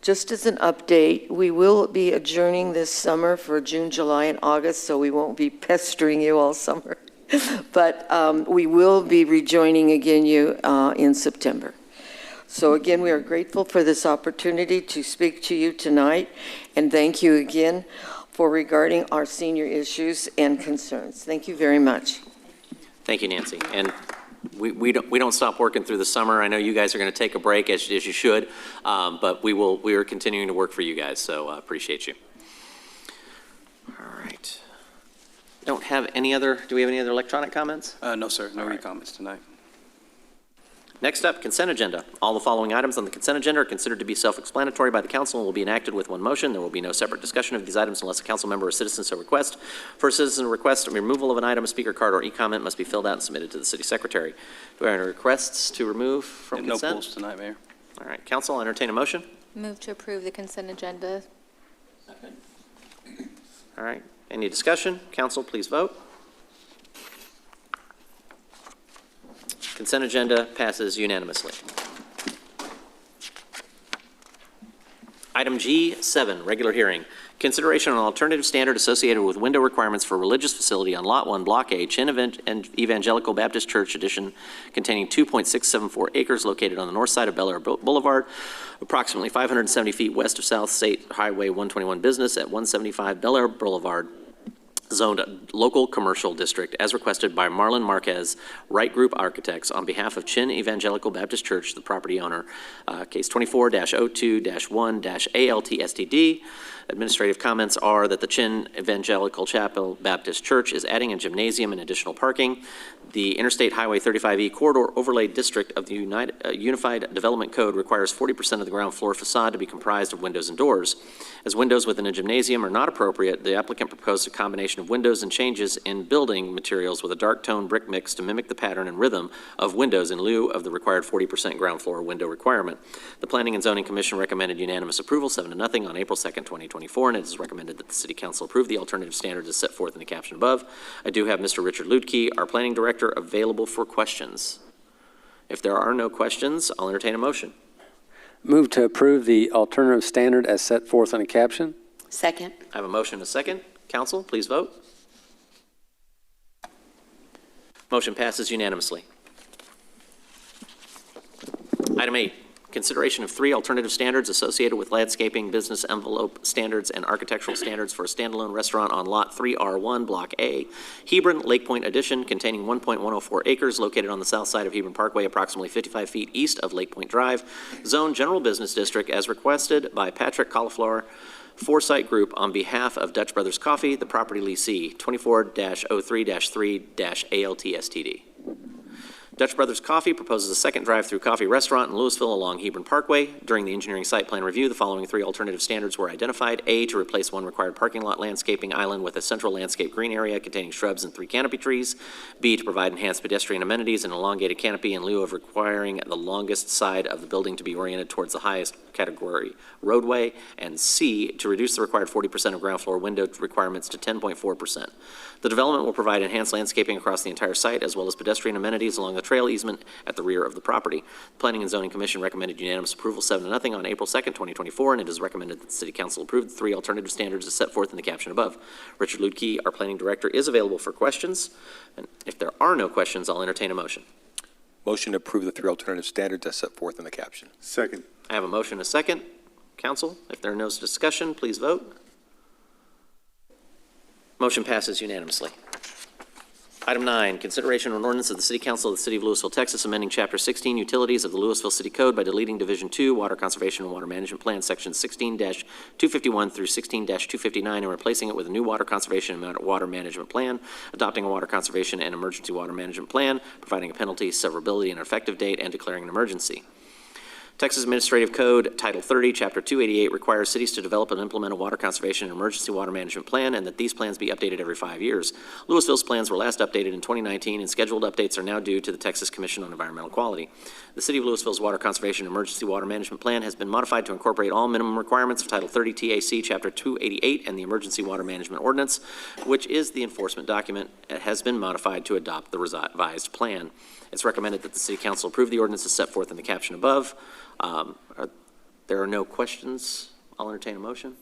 just as an update, we will be adjourning this summer for June, July, and August, so we won't be pestering you all summer. But we will be rejoining again in September. So again, we are grateful for this opportunity to speak to you tonight, and thank you again for regarding our senior issues and concerns. Thank you very much. Thank you, Nancy. And we don't stop working through the summer. I know you guys are going to take a break as you should, but we are continuing to work for you guys. So appreciate you. All right. Don't have any other. Do we have any other electronic comments? No, sir. No comments tonight. Next up, consent agenda. All the following items on the consent agenda are considered to be self-explanatory by the council and will be enacted with one motion. There will be no separate discussion of these items unless a council member or citizen so request. For a citizen request, removal of an item, a speaker card, or e-comment must be filled out and submitted to the city secretary. Do I have any requests to remove from consent? No pulls tonight, Mayor. All right, council, I'll entertain a motion. Move to approve the consent agenda. Second. All right, any discussion? Council, please vote. Consent agenda passes unanimously. Item G7, regular hearing. Consideration on alternative standard associated with window requirements for religious facility on Lot 1, Block A, Chin Evangelical Baptist Church Edition, containing 2.674 acres located on the north side of Bel Air Boulevard, approximately 570 feet west of South State Highway 121 Business at 175 Bel Air Boulevard, zoned local commercial district as requested by Marlon Marquez, Wright Group Architects, on behalf of Chin Evangelical Baptist Church, the property owner. Case 24-02-1-ALTSTD. Administrative comments are that the Chin Evangelical Chapel Baptist Church is adding a gymnasium and additional parking. The Interstate Highway 35E Corridor Overlay District of the Unified Development Code requires 40% of the ground floor facade to be comprised of windows and doors. As windows within a gymnasium are not appropriate, the applicant proposed a combination of windows and changes in building materials with a dark tone brick mix to mimic the pattern and rhythm of windows in lieu of the required 40% ground floor window requirement. The Planning and Zoning Commission recommended unanimous approval 7-0 on April 2nd, 2024, and it is recommended that the City Council approve the alternative standards as set forth in the caption above. I do have Mr. Richard Lutke, our Planning Director, available for questions. If there are no questions, I'll entertain a motion. Move to approve the alternative standard as set forth in the caption. Second. I have a motion and a second. Council, please vote. Motion passes unanimously. Item 8, consideration of 3 alternative standards associated with landscaping, business envelope standards, and architectural standards for a standalone restaurant on Lot 3R1, Block A, Hebron Lake Point Addition, containing 1.104 acres located on the south side of Hebron Parkway, approximately 55 feet east of Lake Point Drive, Zone General Business District, as requested by Patrick Cauliflower Foresight Group on behalf of Dutch Brothers Coffee, the property leasee, 24-03-3-ALTSTD. Dutch Brothers Coffee proposes a second drive-through coffee restaurant in Lewisville along Hebron Parkway. During the engineering site plan review, the following 3 alternative standards were identified. A, to replace one required parking lot landscaping island with a central landscape green area containing shrubs and 3 canopy trees. B, to provide enhanced pedestrian amenities and elongated canopy in lieu of requiring the longest side of the building to be oriented towards the highest category roadway. And C, to reduce the required 40% of ground floor window requirements to 10.4%. The development will provide enhanced landscaping across the entire site as well as pedestrian amenities along the trail easement at the rear of the property. The Planning and Zoning Commission recommended unanimous approval 7-0 on April 2nd, 2024, and it is recommended that the City Council approve the 3 alternative standards as set forth in the caption above. Richard Lutke, our Planning Director, is available for questions. And if there are no questions, I'll entertain a motion. Motion to approve the 3 alternative standards as set forth in the caption. Second. I have a motion and a second. Council, if there are no discussion, please vote. Motion passes unanimously. Item 9, consideration of an ordinance of the City Council of the City of Lewisville, Texas, amending Chapter 16, Utilities of the Lewisville City Code by deleting Division 2, Water Conservation and Water Management Plan, Sections 16-251 through 16-259, and replacing it with a new Water Conservation and Water Management Plan, adopting a Water Conservation and Emergency Water Management Plan, providing a penalty, severability, and effective date, and declaring an emergency. Texas Administrative Code, Title 30, Chapter 288 requires cities to develop and implement a water conservation and emergency water management plan, and that these plans be updated every 5 years. Lewisville's plans were last updated in 2019, and scheduled updates are now due to the Texas Commission on Environmental Quality. The City of Lewisville's Water Conservation and Emergency Water Management Plan has been modified to incorporate all minimum requirements of Title 30 TAC, Chapter 288, and the Emergency Water Management Ordinance, which is the enforcement document. It has been modified to adopt the revised plan. It's recommended that the City Council approve the ordinance as set forth in the caption above. There are no questions. I'll entertain a motion.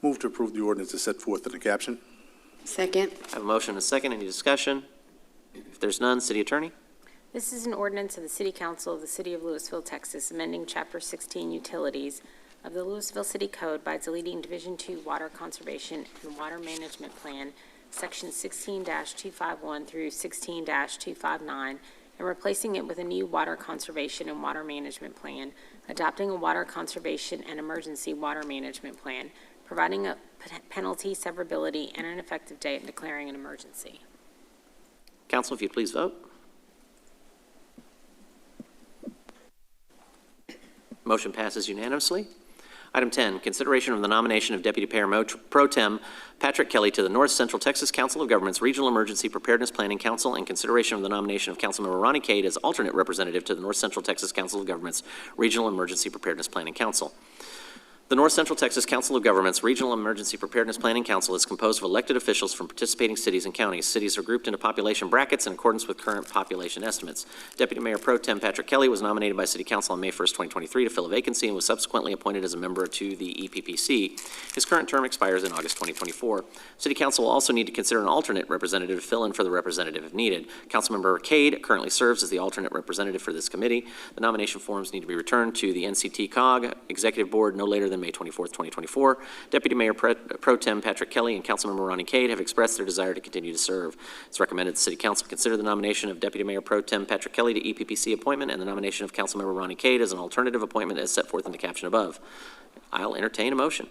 Move to approve the ordinance as set forth in the caption. Second. I have a motion and a second. Any discussion? If there's none, City Attorney. This is an ordinance of the City Council of the City of Lewisville, Texas, amending Chapter 16 Utilities of the Lewisville City Code by deleting Division 2 Water Conservation and Water Management Plan, Section 16-251 through 16-259, and replacing it with a new Water Conservation and Water Management Plan, adopting a Water Conservation and Emergency Water Management Plan, providing a penalty, severability, and an effective date, and declaring an emergency. Council, if you'd please vote. Motion passes unanimously. Item 10, consideration of the nomination of Deputy Mayor Pro Tem Patrick Kelly to the North Central Texas Council of Governments Regional Emergency Preparedness Planning Council, and consideration of the nomination of Councilmember Ronnie Cade as alternate representative to the North Central Texas Council of Governments Regional Emergency Preparedness Planning Council. The North Central Texas Council of Governments Regional Emergency Preparedness Planning Council is composed of elected officials from participating cities and counties. Cities are grouped into population brackets in accordance with current population estimates. Deputy Mayor Pro Tem Patrick Kelly was nominated by City Council on May 1st, 2023 to fill a vacancy and was subsequently appointed as a member to the EPPC. His current term expires in August 2024. City Council will also need to consider an alternate representative to fill in for the representative if needed. Councilmember Cade currently serves as the alternate representative for this committee. The nomination forms need to be returned to the NCT COG Executive Board no later than May 24th, 2024. Deputy Mayor Pro Tem Patrick Kelly and Councilmember Ronnie Cade have expressed their desire to continue to serve. It's recommended the City Council consider the nomination of Deputy Mayor Pro Tem Patrick Kelly to EPPC appointment and the nomination of Councilmember Ronnie Cade as an alternative appointment as set forth in the caption above. I'll entertain a motion.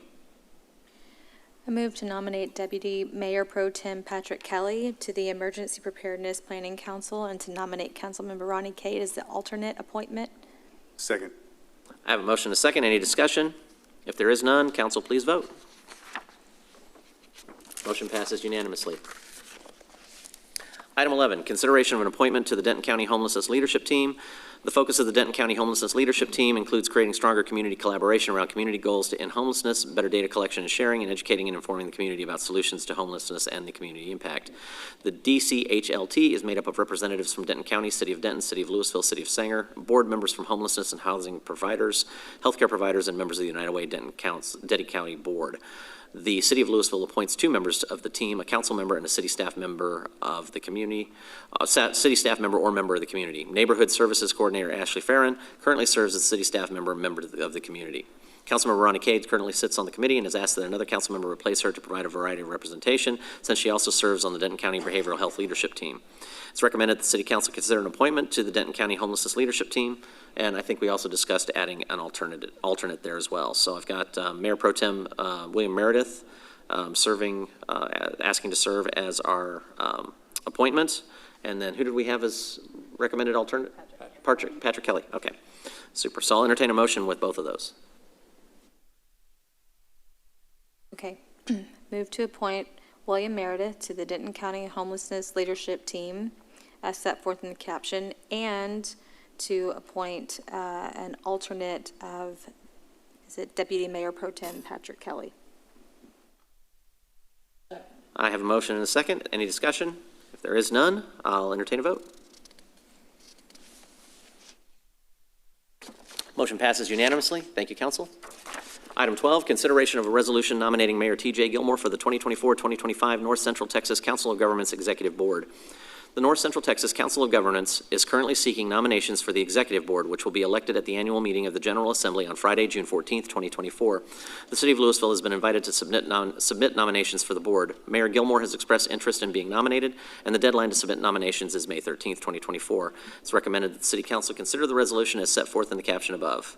I move to nominate Deputy Mayor Pro Tem Patrick Kelly to the Emergency Preparedness Planning Council and to nominate Councilmember Ronnie Cade as the alternate appointment. Second. I have a motion and a second. Any discussion? If there is none, council, please vote. Motion passes unanimously. Item 11, consideration of an appointment to the Denton County Homelessness Leadership Team. The focus of the Denton County Homelessness Leadership Team includes creating stronger community collaboration around community goals to end homelessness, better data collection and sharing, and educating and informing the community about solutions to homelessness and the community impact. The DCHLT is made up of representatives from Denton County, City of Denton, City of Lewisville, City of Sanger, board members from homelessness and housing providers, healthcare providers, and members of the United Way Denton County Board. The City of Lewisville appoints 2 members of the team, a council member and a city staff member of the community, city staff member or member of the community. Neighborhood Services Coordinator Ashley Farron currently serves as city staff member and member of the community. Councilmember Ronnie Cade currently sits on the committee and has asked that another council member replace her to provide a variety of representation, since she also serves on the Denton County Behavioral Health Leadership Team. It's recommended that the City Council consider an appointment to the Denton County Homelessness Leadership Team, and I think we also discussed adding an alternate there as well. So I've got Mayor Pro Tem William Meredith asking to serve as our appointment, and then who did we have as recommended alternate? Patrick Kelly. Okay, super. So I'll entertain a motion with both of those. Okay. Move to appoint William Meredith to the Denton County Homelessness Leadership Team as set forth in the caption, and to appoint an alternate of, is it Deputy Mayor Pro Tem Patrick Kelly. I have a motion and a second. Any discussion? If there is none, I'll entertain a vote. Motion passes unanimously. Thank you, Council. Item 12, consideration of a resolution nominating Mayor T.J. Gilmore for the 2024-2025 North Central Texas Council of Governments Executive Board. The North Central Texas Council of Governments is currently seeking nominations for the Executive Board, which will be elected at the annual meeting of the General Assembly on Friday, June 14th, 2024. The City of Lewisville has been invited to submit nominations for the board. Mayor Gilmore has expressed interest in being nominated, and the deadline to submit nominations is May 13th, 2024. It's recommended that the City Council consider the resolution as set forth in the caption above.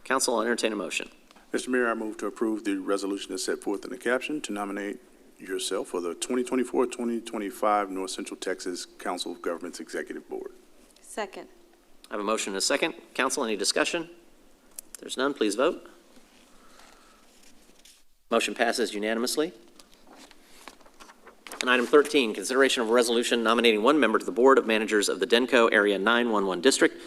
Council, I'll entertain a motion. Mr. Mayor, I move to approve the resolution as set forth in the caption to nominate yourself for the 2024-2025 North Central Texas Council of Governments Executive Board. Second. I have a motion and a second. Council, any discussion? If there's none, please vote. Motion passes unanimously. And item 13, consideration of a resolution nominating one member to the Board of Managers of the Denko Area 911 District.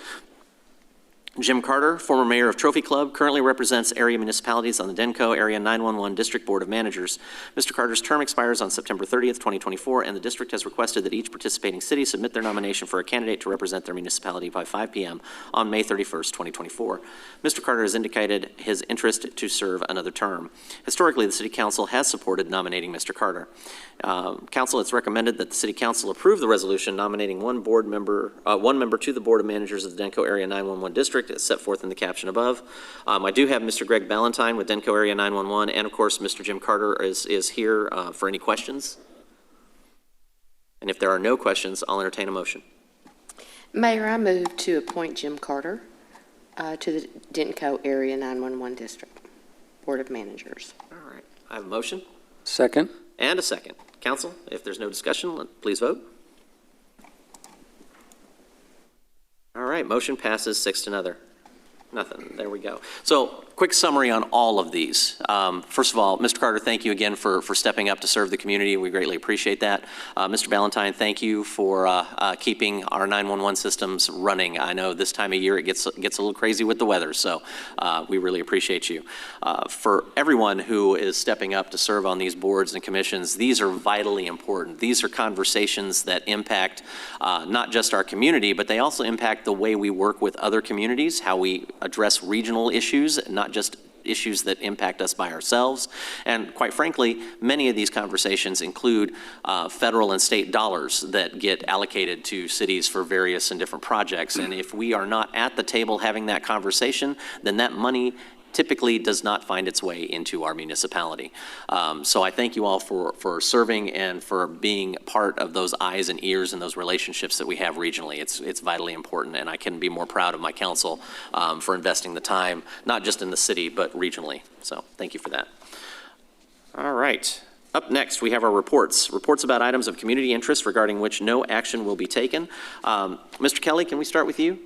Jim Carter, former mayor of Trophy Club, currently represents area municipalities on the Denko Area 911 District Board of Managers. Mr. Carter's term expires on September 30th, 2024, and the district has requested that each participating city submit their nomination for a candidate to represent their municipality by 5 p.m. on May 31st, 2024. Mr. Carter has indicated his interest to serve another term. Historically, the City Council has supported nominating Mr. Carter. Council, it's recommended that the City Council approve the resolution nominating one member to the Board of Managers of the Denko Area 911 District as set forth in the caption above. I do have Mr. Greg Ballantyne with Denko Area 911, and of course, Mr. Jim Carter is here for any questions. And if there are no questions, I'll entertain a motion. Mayor, I move to appoint Jim Carter to the Denko Area 911 District Board of Managers. All right, I have a motion. Second. And a second. Council, if there's no discussion, please vote. All right, motion passes 6-0. Nothing. There we go. So, quick summary on all of these. First of all, Mr. Carter, thank you again for stepping up to serve the community. We greatly appreciate that. Mr. Ballantyne, thank you for keeping our 911 systems running. I know this time of year it gets a little crazy with the weather, so we really appreciate you. For everyone who is stepping up to serve on these boards and commissions, these are vitally important. These are conversations that impact not just our community, but they also impact the way we work with other communities, how we address regional issues, not just issues that impact us by ourselves. And quite frankly, many of these conversations include federal and state dollars that get allocated to cities for various and different projects. And if we are not at the table having that conversation, then that money typically does not find its way into our municipality. So I thank you all for serving and for being part of those eyes and ears and those relationships that we have regionally. It's vitally important, and I couldn't be more proud of my council for investing the time, not just in the city, but regionally. So thank you for that. All right. Up next, we have our reports. Reports about items of community interest regarding which no action will be taken. Mr. Kelly, can we start with you?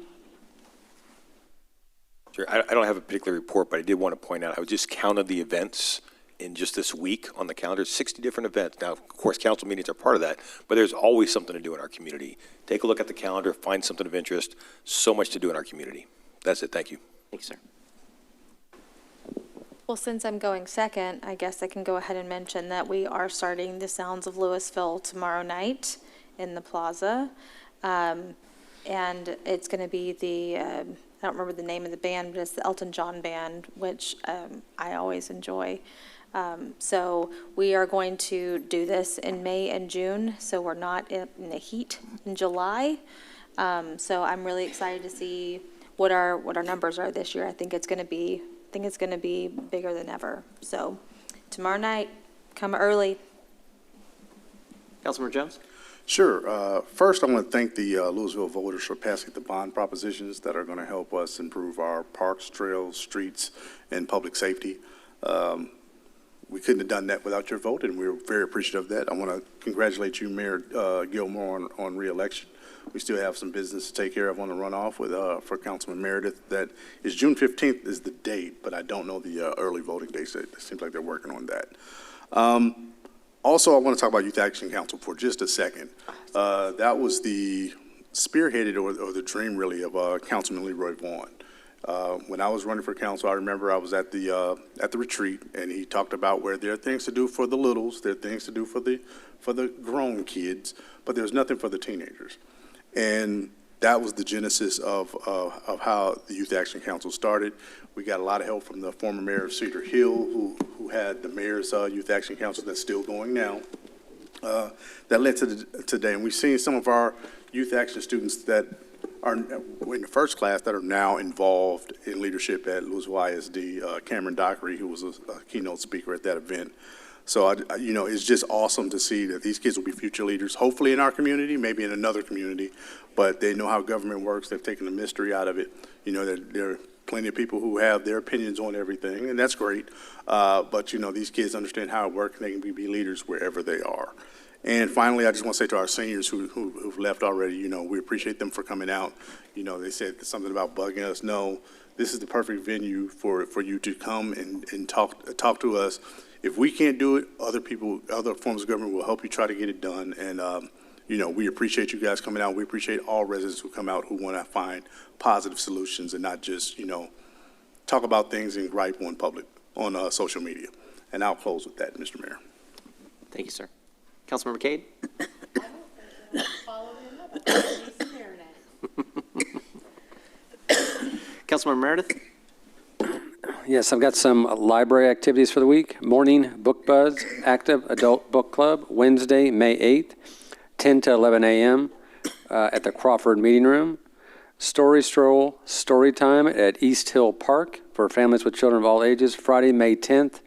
Sure. I don't have a particular report, but I did want to point out, I just counted the events in just this week on the calendar, 60 different events. Now, of course, council meetings are part of that, but there's always something to do in our community. Take a look at the calendar, find something of interest. So much to do in our community. That's it. Thank you. Thanks, sir. Well, since I'm going second, I guess I can go ahead and mention that we are starting the Sounds of Lewisville tomorrow night in the plaza. And it's going to be the, I don't remember the name of the band, but it's the Elton John Band, which I always enjoy. So we are going to do this in May and June, so we're not in the heat in July. So I'm really excited to see what our numbers are this year. I think it's going to be bigger than ever. So tomorrow night, come early. Councilmember Jones? Sure. First, I want to thank the Lewisville voters for passing the bond propositions that are going to help us improve our parks, trails, streets, and public safety. We couldn't have done that without your vote, and we're very appreciative of that. I want to congratulate you, Mayor Gilmore, on re-election. We still have some business to take care of on the runoff with for Councilman Meredith. That is June 15th is the date, but I don't know the early voting dates. It seems like they're working on that. Also, I want to talk about Youth Action Council for just a second. That was the spearheaded or the dream, really, of Councilman Leroy Vaughn. When I was running for council, I remember I was at the retreat, and he talked about where there are things to do for the littles, there are things to do for the grown kids, but there's nothing for the teenagers. And that was the genesis of how the Youth Action Council started. We got a lot of help from the former mayor of Cedar Hill, who had the mayor's Youth Action Council that's still going now. That led to today, and we've seen some of our Youth Action students that are in the first class that are now involved in leadership at Lewisville ISD. Cameron Dockery, who was a keynote speaker at that event. So, it's just awesome to see that these kids will be future leaders, hopefully in our community, maybe in another community, but they know how government works. They've taken the mystery out of it. There are plenty of people who have their opinions on everything, and that's great. But, these kids understand how it works, and they can be leaders wherever they are. And finally, I just want to say to our seniors who've left already, we appreciate them for coming out. They said something about bugging us. No, this is the perfect venue for you to come and talk to us. If we can't do it, other forms of government will help you try to get it done. And, we appreciate you guys coming out. We appreciate all residents who come out who want to find positive solutions and not just, talk about things and gripe on social media. And I'll close with that, Mr. Mayor. Thank you, sir. Councilmember Cade? Councilmember Meredith? Yes, I've got some library activities for the week. Morning Book Buzz, Active Adult Book Club, Wednesday, May 8th, 10 to 11 a.m. At the Crawford Meeting Room. Story Stroll, Story Time at East Hill Park for families with children of all ages, Friday, May 10th,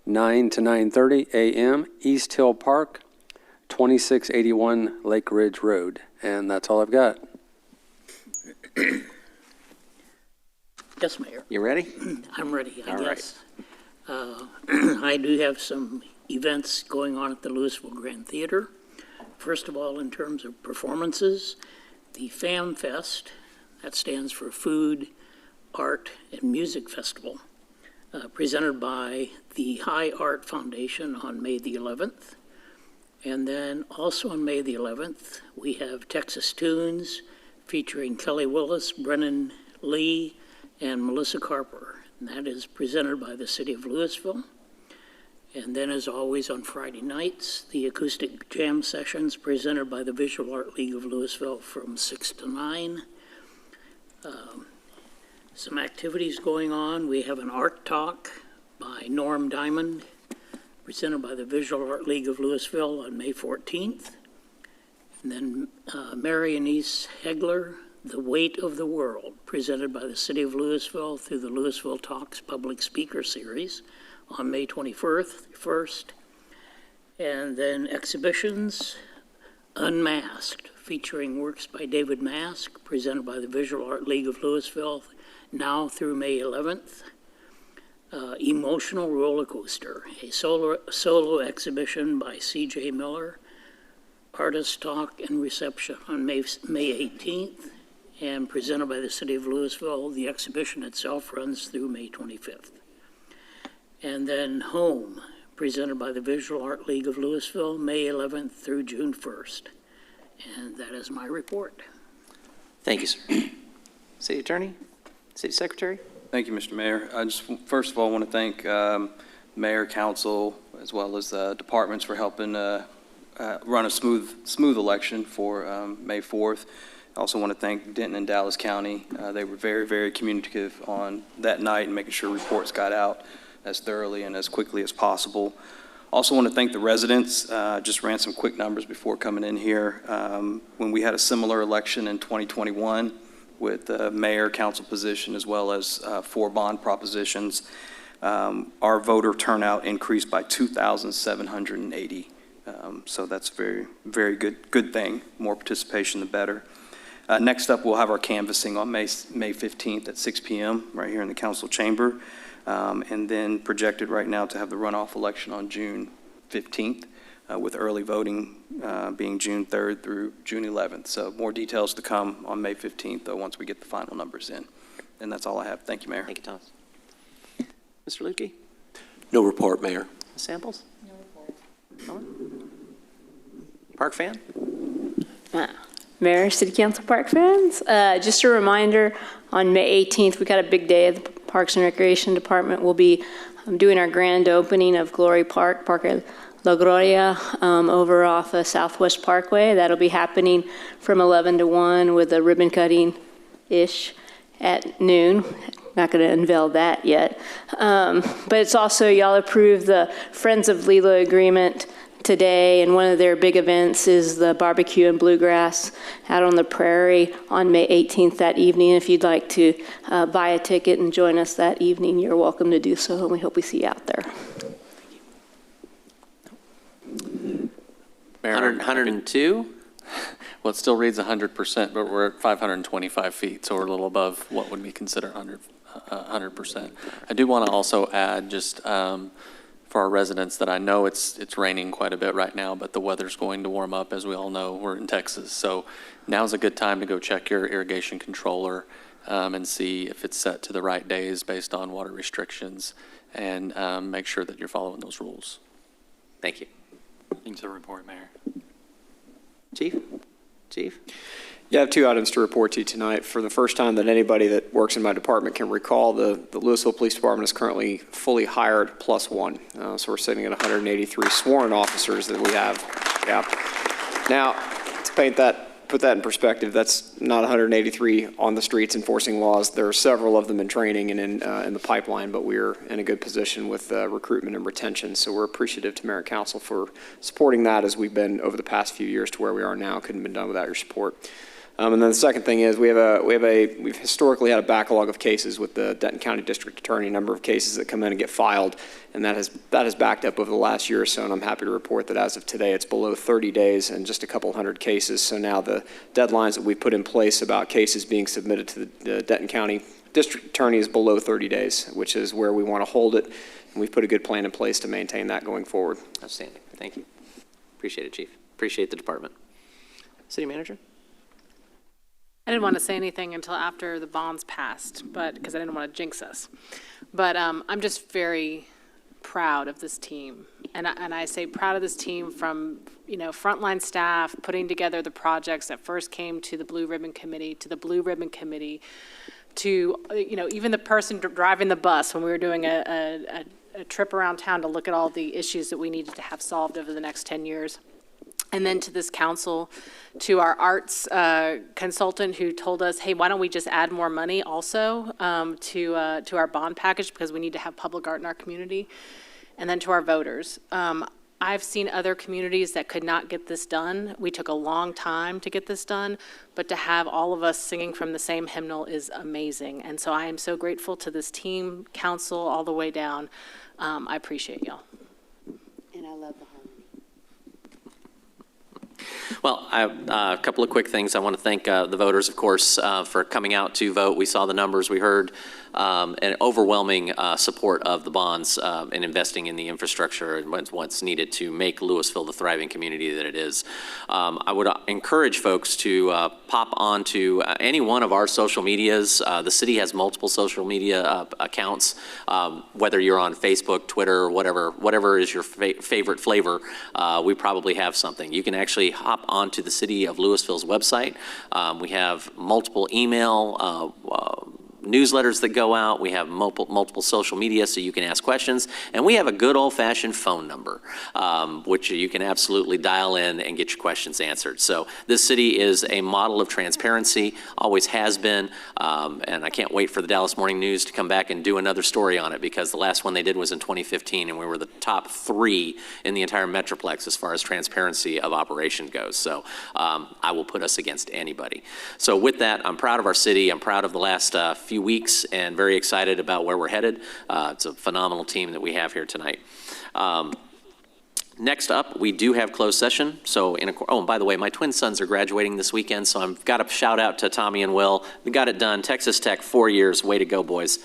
9 to 9:30 a.m., East Hill Park, 2681 Lake Ridge Road. And that's all I've got. Yes, Mayor. You ready? I'm ready, I All guess. I do have some events going on at the Lewisville Grand Theater. First of all, in terms of performances, the FAM Fest, that stands for Food, Art, and Music Festival, presented by the High Art Foundation on May the 11th. And then also on May the 11th, we have Texas Tunes featuring Kelly Willis, Brennan Lee, and Melissa Carper. And that is presented by the City of Lewisville. And then, as always, on Friday nights, the acoustic jam sessions presented by the Visual Art League of Lewisville from 6 to 9. Some activities going on. We have an art talk by Norm Diamond, presented by the Visual Art League of Lewisville on May 14th. And then Mary Anise Hegler, The Weight of the World, presented by the City of Lewisville through the Lewisville Talks Public Speaker Series on May 21st. And then exhibitions, Unmasked, featuring works by David Mask, presented by the Visual Art League of Lewisville, now through May 11th. Emotional Roller Coaster, a solo exhibition by C.J. Miller, Artist Talk and Reception on May 18th, and presented by the City of Lewisville. The exhibition itself runs through May 25th. And then Home, presented by the Visual Art League of Lewisville, May 11th through June 1st. And that is my report. Thank you, sir. City Attorney? City Secretary? Thank you, Mr. Mayor. I just, first of all, want to thank Mayor, Council, as well as departments for helping run a smooth election for May 4th. I also want to thank Denton and Dallas County. They were very, very communicative on that night and making sure reports got out as thoroughly and as quickly as possible. Also want to thank the residents. Just ran some quick numbers before coming in here. When we had a similar election in 2021 with the mayor, council position, as well as 4 bond propositions, our voter turnout increased by 2,780. So that's a very, very good thing. More participation, the better. Next up, we'll have our canvassing on May 15th at 6 p.m. right here in the council chamber. And then projected right now to have the runoff election on June 15th, with early voting being June 3rd through June 11th. So more details to come on May 15th, though, once we get the final numbers in. And that's all I have. Thank you, Mayor. Thank you, Thomas. Mr. Lukey? No report, Mayor. Samples? No report. Park fan? Mayor, City Council, Park fans, just a reminder, on May 18th, we got a big day at the Parks and Recreation Department. We'll be doing our grand opening of Glory Park, Parque La Gloria, over off of Southwest Parkway. That'll be happening from 11 to 1 with a ribbon cutting-ish at noon. Not going to unveil that yet. But it's also, y'all approved the Friends of Lila agreement today, and one of their big events is the barbecue and bluegrass out on the prairie on May 18th that evening. If you'd like to buy a ticket and join us that evening, you're welcome to do so, and we hope we see you out there. 102? Well, it still reads 100%, but we're at 525 feet, so we're a little above what would be considered 100%. I do want to also add just for our residents that I know it's raining quite a bit right now, but the weather's going to warm up. As we all know, we're in Texas. So now's a good time to go check your irrigation controller and see if it's set to the right days based on water restrictions, and make sure that you're following those rules. Thank you. Thanks for the report, Mayor. Chief? Yeah, I have 2 items to report to you tonight. For the first time that anybody that works in my department can recall, the Lewisville Police Department is currently fully hired +1. So we're sitting at 183 sworn officers that we have. Yeah. Now, to put that in perspective, that's not 183 on the streets enforcing laws. There are several of them in training and in the pipeline, but we're in a good position with recruitment and retention. So we're appreciative to Mayor and Council for supporting that as we've been over the past few years to where we are now. Couldn't have been done without your support. And then the second thing is we've historically had a backlog of cases with the Denton County District Attorney, a number of cases that come in and get filed, and that has backed up over the last year or so, and I'm happy to report that as of today it's below 30 days and just a couple hundred cases. So now the deadlines that we put in place about cases being submitted to the Denton County District Attorney is below 30 days, which is where we want to hold it, and we've put a good plan in place to maintain that going forward. Outstanding. Thank you. Appreciate it, Chief. Appreciate the department. City Manager? I didn't want to say anything until after the bonds passed, but because I didn't want to jinx us. But I'm just very proud of this team, and I say proud of this team from frontline staff putting together the projects that first came to the Blue Ribbon Committee, to even the person driving the bus when we were doing a trip around town to look at all the issues that we needed to have solved over the next 10 years. And then to this council, to our arts consultant who told us, hey, why don't we just add more money also to our bond package because we need to have public art in our community. And then to our voters. I've seen other communities that could not get this done. We took a long time to get this done, but to have all of us singing from the same hymnal is amazing. And so I am so grateful to this team, council, all the way down. I appreciate y'all. And I love the harmony. Well, a couple of quick things. I want to thank the voters, of course, for coming out to vote. We saw the numbers. We heard an overwhelming support of the bonds and investing in the infrastructure and what's needed to make Lewisville the thriving community that it is. I would encourage folks to pop onto any one of our social medias. The city has multiple social media accounts, whether you're on Facebook, Twitter, whatever is your favorite flavor, we probably have something. You can actually hop onto the City of Lewisville's website. We have multiple email newsletters that go out. We have multiple social media so you can ask questions. And we have a good old-fashioned phone number, which you can absolutely dial in and get your questions answered. So this city is a model of transparency, always has been, and I can't wait for the Dallas Morning News to come back and do another story on it, because the last one they did was in 2015, and we were the top 3 in the entire Metroplex as far as transparency of operation goes. So I will put us against anybody. So with that, I'm proud of our city. I'm proud of the last few weeks and very excited about where we're headed. It's a phenomenal team that we have here tonight. Next up, we do have closed session. So, and by the way, my twin sons are graduating this weekend, so I've got a shout out to Tommy and Will. We got it done. Texas Tech, 4 years. Way to go, boys.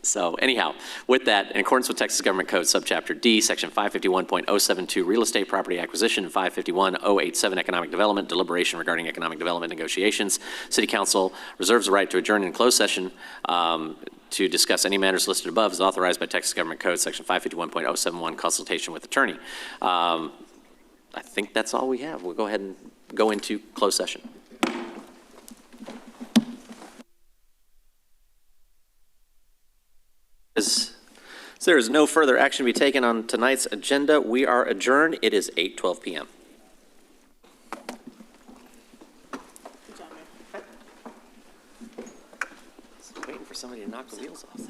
So anyhow, with that, in accordance with Texas Government Code Subchapter D, Section 551.072, Real Estate Property Acquisition, and 551.087, Economic Development, Deliberation regarding economic development negotiations, City Council reserves the right to adjourn in closed session to discuss any matters listed above as authorized by Texas Government Code Section 551.071, consultation with attorney. I think that's all we have. We'll go ahead and go into closed session. As there is no further action to be taken on tonight's agenda, we are adjourned. It is 8:12 p.m. Waiting for somebody to knock the wheels off.